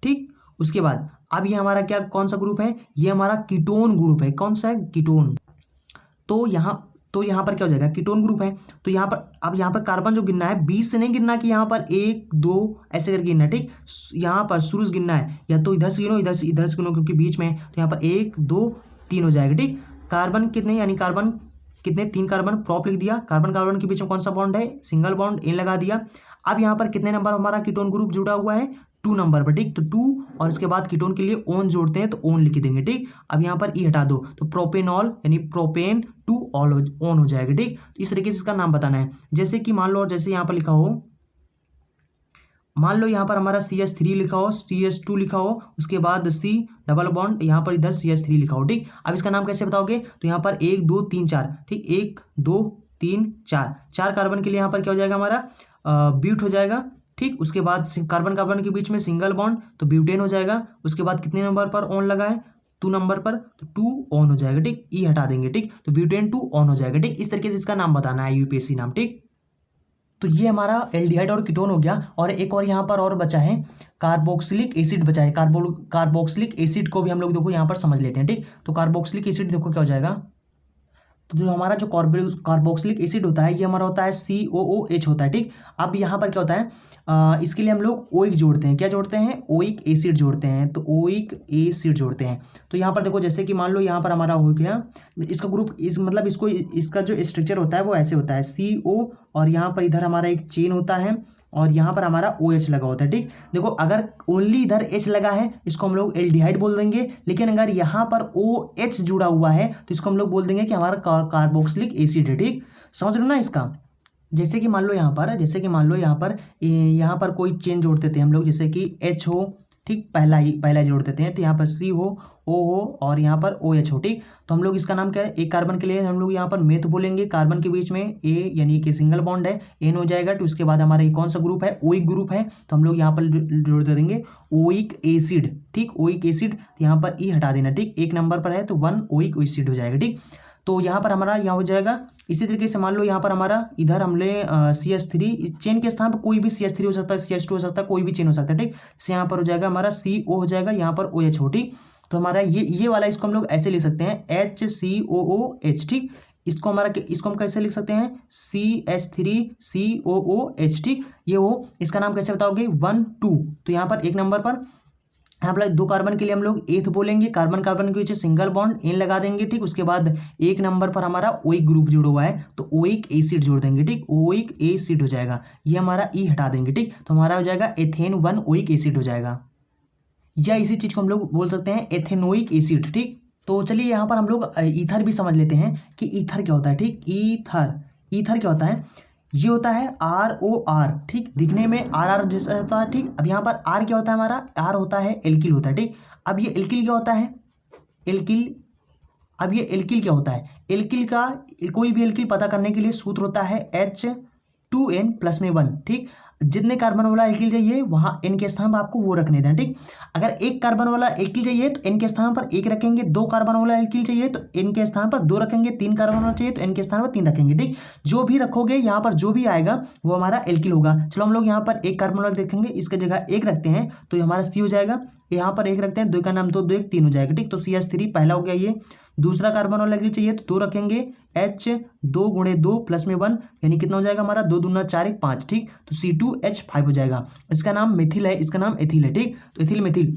ठीक। उसके बाद अब ये हमारा क्या कौन सा ग्रुप है, ये हमारा कीटोन ग्रुप है। कौन सा है, कीटोन। तो यहाँ पर क्या हो जाएगा, कीटोन ग्रुप है। तो यहाँ पर अब यहाँ पर कार्बन जो गिनना है 20 से नहीं गिनना कि यहाँ पर 1 2 ऐसे करके गिनना है, ठीक। यहाँ पर शुरू से गिनना है, या तो इधर से गिनो इधर से गिनो, क्योंकि बीच में। तो यहाँ पर 1 2 3 हो जाएगा, ठीक। कार्बन कितने, यानी कार्बन कितने, 3 कार्बन, प्रॉप लिख दिया। कार्बन के बीच में कौन सा बॉन्ड है, सिंगल बॉन्ड, N लगा दिया। अब यहाँ पर कितने नंबर हमारा कीटोन ग्रुप जुड़ा हुआ है, 2 नंबर पर, ठीक। तो 2 और इसके बाद कीटोन के लिए ओन जोड़ते हैं, तो ओन लिख देंगे, ठीक। अब यहाँ पर ई हटा दो, तो प्रोपेनॉल यानी प्रोपेन 2 ऑल ओन हो जाएगा, ठीक। इस तरीके से इसका नाम बताना है। जैसे कि मान लो, जैसे यहाँ पर लिखा हो, मान लो यहाँ पर हमारा CH3 लिखा हो, CH2 लिखा हो, उसके बाद C डबल बॉन्ड, यहाँ पर इधर CH3 लिखा हो, ठीक। अब इसका नाम कैसे बताओगे, तो यहाँ पर 1 2 3 4, ठीक, 1 2 3 4 कार्बन के लिए यहाँ पर क्या हो जाएगा हमारा ब्यूट हो जाएगा, ठीक। उसके बाद कार्बन के बीच में सिंगल बॉन्ड, तो ब्यूटेन हो जाएगा। उसके बाद कितने नंबर पर ऑन लगा है, 2 नंबर पर, तो 2 ऑन हो जाएगा, ठीक। ई हटा देंगे, ठीक। तो ब्यूटेन 2 ऑन हो जाएगा, ठीक। इस तरीके से इसका नाम बताना है, UPSC नाम, ठीक। तो ये हमारा एल्डिहाइड और कीटोन हो गया। और एक और यहाँ पर और बचा है, कार्बोक्सिलिक एसिड बचा है। कार्बोक्सिलिक एसिड को भी हम लोग देखो यहाँ पर समझ लेते हैं, ठीक। तो कार्बोक्सिलिक एसिड देखो क्या हो जाएगा, तो जो हमारा जो कार्बोक्सिलिक एसिड होता है, ये हमारा होता है COOH होता है, ठीक। अब यहाँ पर क्या होता है, इसके लिए हम लोग ओइक जोड़ते हैं। क्या जोड़ते हैं, ओइक एसिड जोड़ते हैं। तो ओइक एसिड जोड़ते हैं। तो यहाँ पर देखो, जैसे कि मान लो यहाँ पर हमारा हो गया इसका ग्रुप, इसका जो स्ट्रक्चर होता है वो ऐसे होता है, CO और यहाँ पर इधर हमारा एक चेन होता है, और यहाँ पर हमारा OH लगा होता है। ठीक, देखो अगर ओनली इधर H लगा है इसको हम लोग एल्डिहाइड बोल देंगे, लेकिन अगर यहाँ पर OH जुड़ा हुआ है तो इसको हम लोग बोल देंगे कि हमारा कार्बोक्सिलिक एसिड है। ठीक, समझ लो ना इसका। जैसे कि मान लो यहाँ पर कोई चेन जोड़ देते हैं हम लोग, जैसे कि H हो, ठीक, पहला जोड़ देते हैं, तो यहाँ पर C हो, O हो और यहाँ पर OH हो। ठीक, तो हम लोग इसका नाम क्या है, एक कार्बन के लिए हम लोग यहाँ पर मेथ बोलेंगे, कार्बन के बीच में A यानी कि सिंगल बॉन्ड है, N हो जाएगा। तो उसके बाद हमारा ये कौन सा ग्रुप है, ओइक ग्रुप है, तो हम लोग यहाँ पर जोड़ दे देंगे ओइक एसिड। ठीक, ओइक एसिड, तो यहाँ पर E हटा देना। ठीक, एक नंबर पर है तो 1 ओइक एसिड हो जाएगा। ठीक, तो यहाँ पर हमारा यहाँ हो जाएगा। इसी तरीके से मान लो यहाँ पर हमारा इधर हमने CH3 चेन के स्थान पर कोई भी CH3 हो सकता है, CH2 हो सकता है, कोई भी चेन हो सकता है। ठीक, से यहाँ पर हो जाएगा हमारा CO हो जाएगा, यहाँ पर OH हो। ठीक, तो हमारा ये वाला इसको हम लोग ऐसे लिख सकते हैं HCOOH। ठीक, इसको हम कैसे लिख सकते हैं, CH3COOH। ठीक, ये हो, इसका नाम कैसे बताओगे, 1 2। तो यहाँ पर एक नंबर पर यहाँ पर 2 कार्बन के लिए हम लोग एथ बोलेंगे, कार्बन के बीच सिंगल बॉन्ड N लगा देंगे। ठीक, उसके बाद एक नंबर पर हमारा ओइक ग्रुप जुड़ा हुआ है तो ओइक एसिड जोड़ देंगे। ठीक, ओइक एसिड हो जाएगा, ये हमारा E हटा देंगे। ठीक, तो हमारा हो जाएगा एथेन 1 ओइक एसिड हो जाएगा, या इसी चीज को हम लोग बोल सकते हैं एथेनोइक एसिड। ठीक, तो चलिए यहाँ पर हम लोग ईथर भी समझ लेते हैं कि ईथर क्या होता है। ठीक, ईथर क्या होता है, ये होता है ROR। ठीक, दिखने में RR जैसा होता है। ठीक, अब यहाँ पर R क्या होता है, हमारा R होता है एल्किल होता है। ठीक, अब ये एल्किल क्या होता है, एल्किल क्या होता है, एल्किल का कोई भी एल्किल पता करने के लिए सूत्र होता है H2N प्लस में 1। ठीक, जितने कार्बन वाला एल्किल चाहिए वहां N के स्थान पर आपको वो रखने दें। ठीक, अगर एक कार्बन वाला एल्किल चाहिए तो N के स्थान पर 1 रखेंगे, 2 कार्बन वाला एल्किल चाहिए तो N के स्थान पर 2 रखेंगे, 3 कार्बन वाला चाहिए तो N के स्थान पर 3 रखेंगे। ठीक, जो भी रखोगे यहाँ पर जो भी आएगा वो हमारा एल्किल होगा। चलो हम लोग यहाँ पर एक कार्बन वाला देखेंगे, इसके जगह 1 रखते हैं तो हमारा C हो जाएगा, यहाँ पर 1 रखते हैं, 2 का नाम 2 2 1 3 हो जाएगा। ठीक, तो CH3 पहला हो गया। ये दूसरा कार्बन वाला एल्किल चाहिए तो 2 रखेंगे, H 2 गुणे 2 प्लस में 1 यानी कितना हो जाएगा हमारा 2 दूना 4 1 5। ठीक, तो C2H5 हो जाएगा, इसका नाम मिथिल है, इसका नाम एथिल है। ठीक, तो एथिल मिथिल,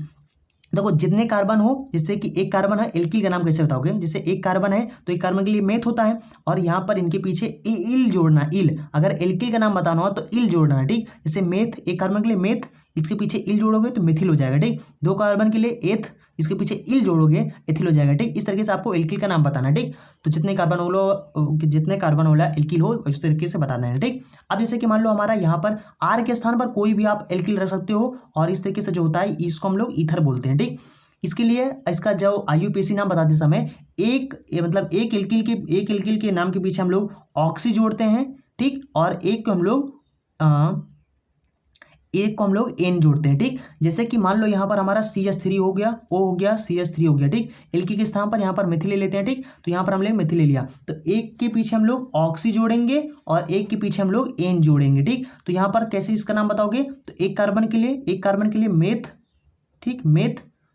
देखो जितने कार्बन हो, जैसे कि एक कार्बन है, एल्किल का नाम कैसे बताओगे, जैसे एक कार्बन है तो एक कार्बन के लिए मेथ होता है और यहाँ पर इनके पीछे इल जोड़ना, इल, अगर एल्किल का नाम बताना हो तो इल जोड़ना है। ठीक, जैसे मेथ, एक कार्बन के लिए मेथ, इसके पीछे इल जोड़ोगे तो मिथिल हो जाएगा। ठीक, 2 कार्बन के लिए एथ, इसके पीछे इल जोड़ोगे एथिल हो जाएगा। ठीक, इस तरीके से आपको एल्किल का नाम बताना है। ठीक, तो जितने कार्बन वाला एल्किल हो इस तरीके से बताना है। ठीक, अब जैसे कि मान लो हमारा यहाँ पर R के स्थान पर कोई भी आप एल्किल रख सकते हो और इस तरीके से जो होता है इसको हम लोग ईथर बोलते हैं। ठीक, इसके लिए इसका जो IUPAC नाम बताते समय एक एल्किल के नाम के पीछे हम लोग ऑक्सी जोड़ते हैं। ठीक, और एक को हम लोग N जोड़ते हैं। ठीक, जैसे कि मान लो यहाँ पर हमारा CH3 हो गया, O हो गया, CH3 हो गया। ठीक, एल्किल के स्थान पर यहाँ पर मिथिल ले लेते हैं। ठीक, तो यहाँ पर हमने मिथिल ले लिया तो एक के पीछे हम लोग ऑक्सी जोड़ेंगे और एक के पीछे हम लोग N जोड़ेंगे। ठीक, तो यहाँ पर कैसे इसका नाम बताओगे, तो एक कार्बन के लिए मेथ। ठीक, मेथ,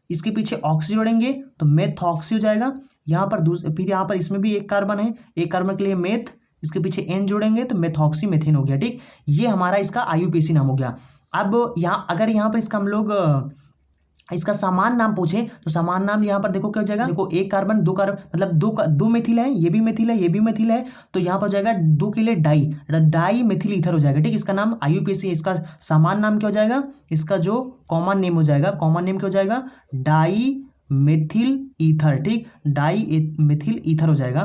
इसके पीछे ऑक्सी जोड़ेंगे तो मेथॉक्सी हो जाएगा। यहाँ पर फिर यहाँ पर इसमें भी एक कार्बन है, एक कार्बन के लिए मेथ, इसके पीछे N जोड़ेंगे तो मेथॉक्सी मेथेन हो गया। ठीक, ये हमारा इसका IUPAC नाम हो गया। अब अगर यहाँ पर इसका हम लोग इसका समान नाम पूछे तो समान नाम यहाँ पर देखो क्या हो जाएगा, देखो एक कार्बन 2 कार्बन मतलब दो मेथिल है, ये भी मेथिल है, ये भी मेथिल है, तो यहाँ पर हो जाएगा 2 के लिए डाई मेथिल ईथर हो जाएगा। ठीक, इसका नाम IUPAC, इसका समान नाम क्या हो जाएगा, इसका जो कॉमन नेम हो जाएगा, कॉमन नेम क्या हो जाएगा, डाई मेथिल ईथर। ठीक, डाई मेथिल ईथर हो जाएगा।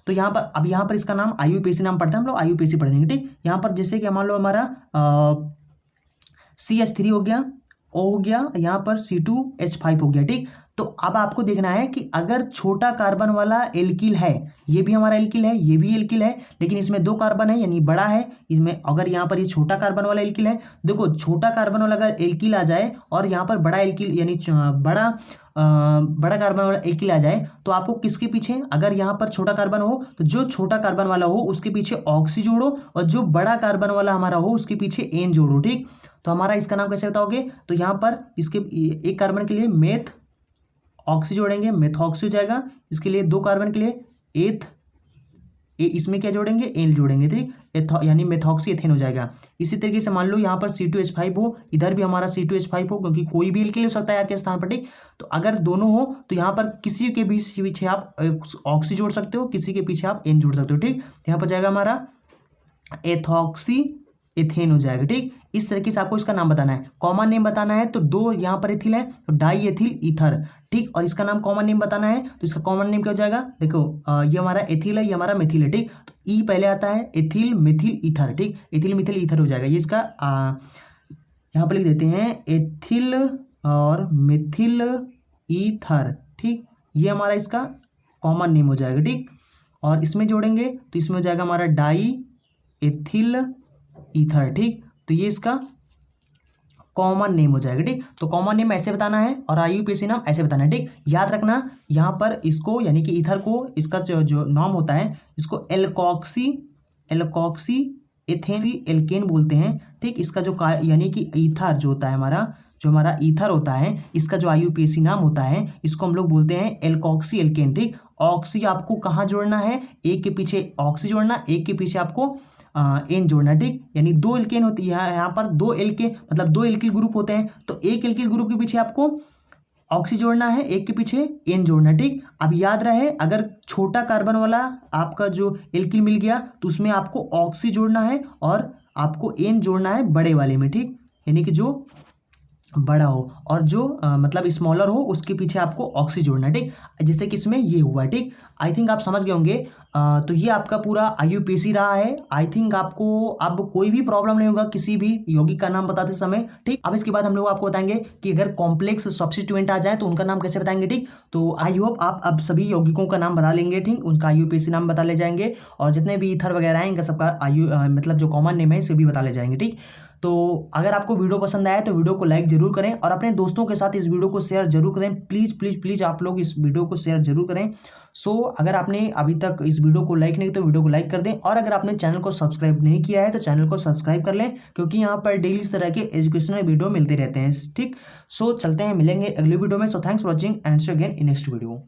तो यहाँ पर इसका नाम IUPAC नाम पढ़ते हैं हम लोग, IUPAC पढ़ देंगे। ठीक, यहाँ पर जैसे कि मान लो हमारा CH3 हो गया, O हो गया, यहाँ पर C2H5 हो गया। ठीक, तो अब आपको देखना है कि अगर छोटा कार्बन वाला एल्किल है, ये भी हमारा एल्किल है, ये भी एल्किल है, लेकिन इसमें 2 कार्बन है यानी बड़ा है, इसमें अगर यहाँ पर ये छोटा कार्बन वाला एल्किल है, देखो छोटा कार्बन वाला अगर एल्किल आ जाए और यहाँ पर बड़ा एल्किल यानी बड़ा कार्बन वाला एल्किल आ जाए तो आपको किसके पीछे, अगर यहाँ पर छोटा कार्बन हो तो जो छोटा कार्बन वाला हो उसके पीछे ऑक्सी जोड़ो और जो बड़ा कार्बन वाला हमारा हो उसके पीछे N जोड़ो। ठीक, तो हमारा इसका नाम कैसे बताओगे, तो यहाँ पर इसके एक कार्बन के लिए मेथ ऑक्सी जोड़ेंगे, मेथॉक्सी हो जाएगा, इसके लिए 2 कार्बन के लिए एथ, इसमें क्या जोड़ेंगे, N जोड़ेंगे। ठीक, यानी मेथॉक्सी एथेन हो जाएगा। इसी तरीके से मान लो यहाँ पर C2H5 हो, इधर भी हमारा C2H5 हो, क्योंकि कोई भी एल्किल हो सकता है यार के स्थान पर। ठीक, तो अगर दोनों हो तो यहाँ पर किसी के भी पीछे आप ऑक्सी जोड़ सकते हो, किसी के पीछे आप N जोड़ सकते हो। ठीक, यहाँ पर जाएगा हमारा एथॉक्सी एथेन हो जाएगा। ठीक, इस तरीके से आपको इसका नाम बताना है। कॉमन नेम बताना है तो दो यहाँ पर एथिल है तो डाई एथिल ईथर। ठीक, और इसका नाम कॉमन नेम बताना है तो इसका कॉमन नेम क्या हो जाएगा, देखो ये हमारा एथिल है, ये हमारा मिथिल है। ठीक, तो ई पहले आता है, एथिल मिथिल ईथर। ठीक, एथिल मिथिल ईथर हो जाएगा। ये इसका यहाँ पर लिख देते हैं एथिल और मिथिल ईथर। ठीक, ये हमारा इसका कॉमन नेम हो जाएगा। ठीक, और इसमें जोड़ेंगे तो इसमें हो जाएगा हमारा डाई एथिल ईथर। ठीक, तो ये इसका कॉमन नेम हो जाएगा। ठीक, तो कॉमन नेम ऐसे बताना है और आईयूपीएसी नाम ऐसे बताना है। ठीक, याद रखना यहाँ पर इसको यानी कि ईथर को, इसका जो नाम होता है इसको एल्कोक्सी एथेन एल्केन बोलते हैं। ठीक, इसका जो यानी कि ईथर जो होता है हमारा ईथर होता है, इसका जो आईयूपीएसी नाम होता है इसको हम लोग बोलते हैं एल्कोक्सी एल्केन। ठीक, ऑक्सी आपको कहाँ जोड़ना है, एक के पीछे ऑक्सी जोड़ना, एक के पीछे आपको एन जोड़ना। ठीक, यानी दो एल्केन होती है, यहाँ पर दो एल्केन मतलब दो एल्किल ग्रुप होते हैं तो एक एल्किल ग्रुप के पीछे आपको ऑक्सी जोड़ना है, एक के पीछे एन जोड़ना। ठीक, अब याद रहे अगर छोटा कार्बन वाला आपका जो एल्किल मिल गया तो उसमें आपको ऑक्सी जोड़ना है और आपको एन जोड़ना है बड़े वाले में। ठीक, यानी कि जो बड़ा हो और जो मतलब स्मॉलर हो उसके पीछे आपको ऑक्सी जोड़ना है। ठीक, जैसे कि इसमें ये हुआ है। ठीक, आई थिंक आप समझ गए होंगे। तो ये आपका पूरा आईयूपीएसी रहा है। आई थिंक आपको अब कोई भी प्रॉब्लम नहीं होगा किसी भी यौगिक का नाम बताते समय। ठीक, अब इसके बाद हम लोग आपको बताएंगे कि अगर कॉम्प्लेक्स सब्स्टिट्यूएंट आ जाए तो उनका नाम कैसे बताएंगे। ठीक, तो आई होप आप अब सभी यौगिकों का नाम बता लेंगे। ठीक, उनका आईयूपीएसी नाम बता ले जाएंगे और जितने भी ईथर वगैरह हैं इनका सबका मतलब जो कॉमन नेम है इसे भी बता ले जाएंगे। ठीक, तो अगर आपको वीडियो पसंद आया तो वीडियो को लाइक जरूर करें और अपने दोस्तों के साथ इस वीडियो को शेयर जरूर करें। प्लीज़ प्लीज़ प्लीज़ आप लोग इस वीडियो को शेयर जरूर करें। अगर आपने अभी तक इस वीडियो को लाइक नहीं तो वीडियो को लाइक कर दें और अगर आपने चैनल को सब्सक्राइब नहीं किया है तो चैनल को सब्सक्राइब कर लें क्योंकि यहाँ पर डेली इस तरह के एजुकेशनल वीडियो मिलते रहते हैं। ठीक, चलते हैं, मिलेंगे अगली वीडियो में। Thanks for watching and see you again in next video.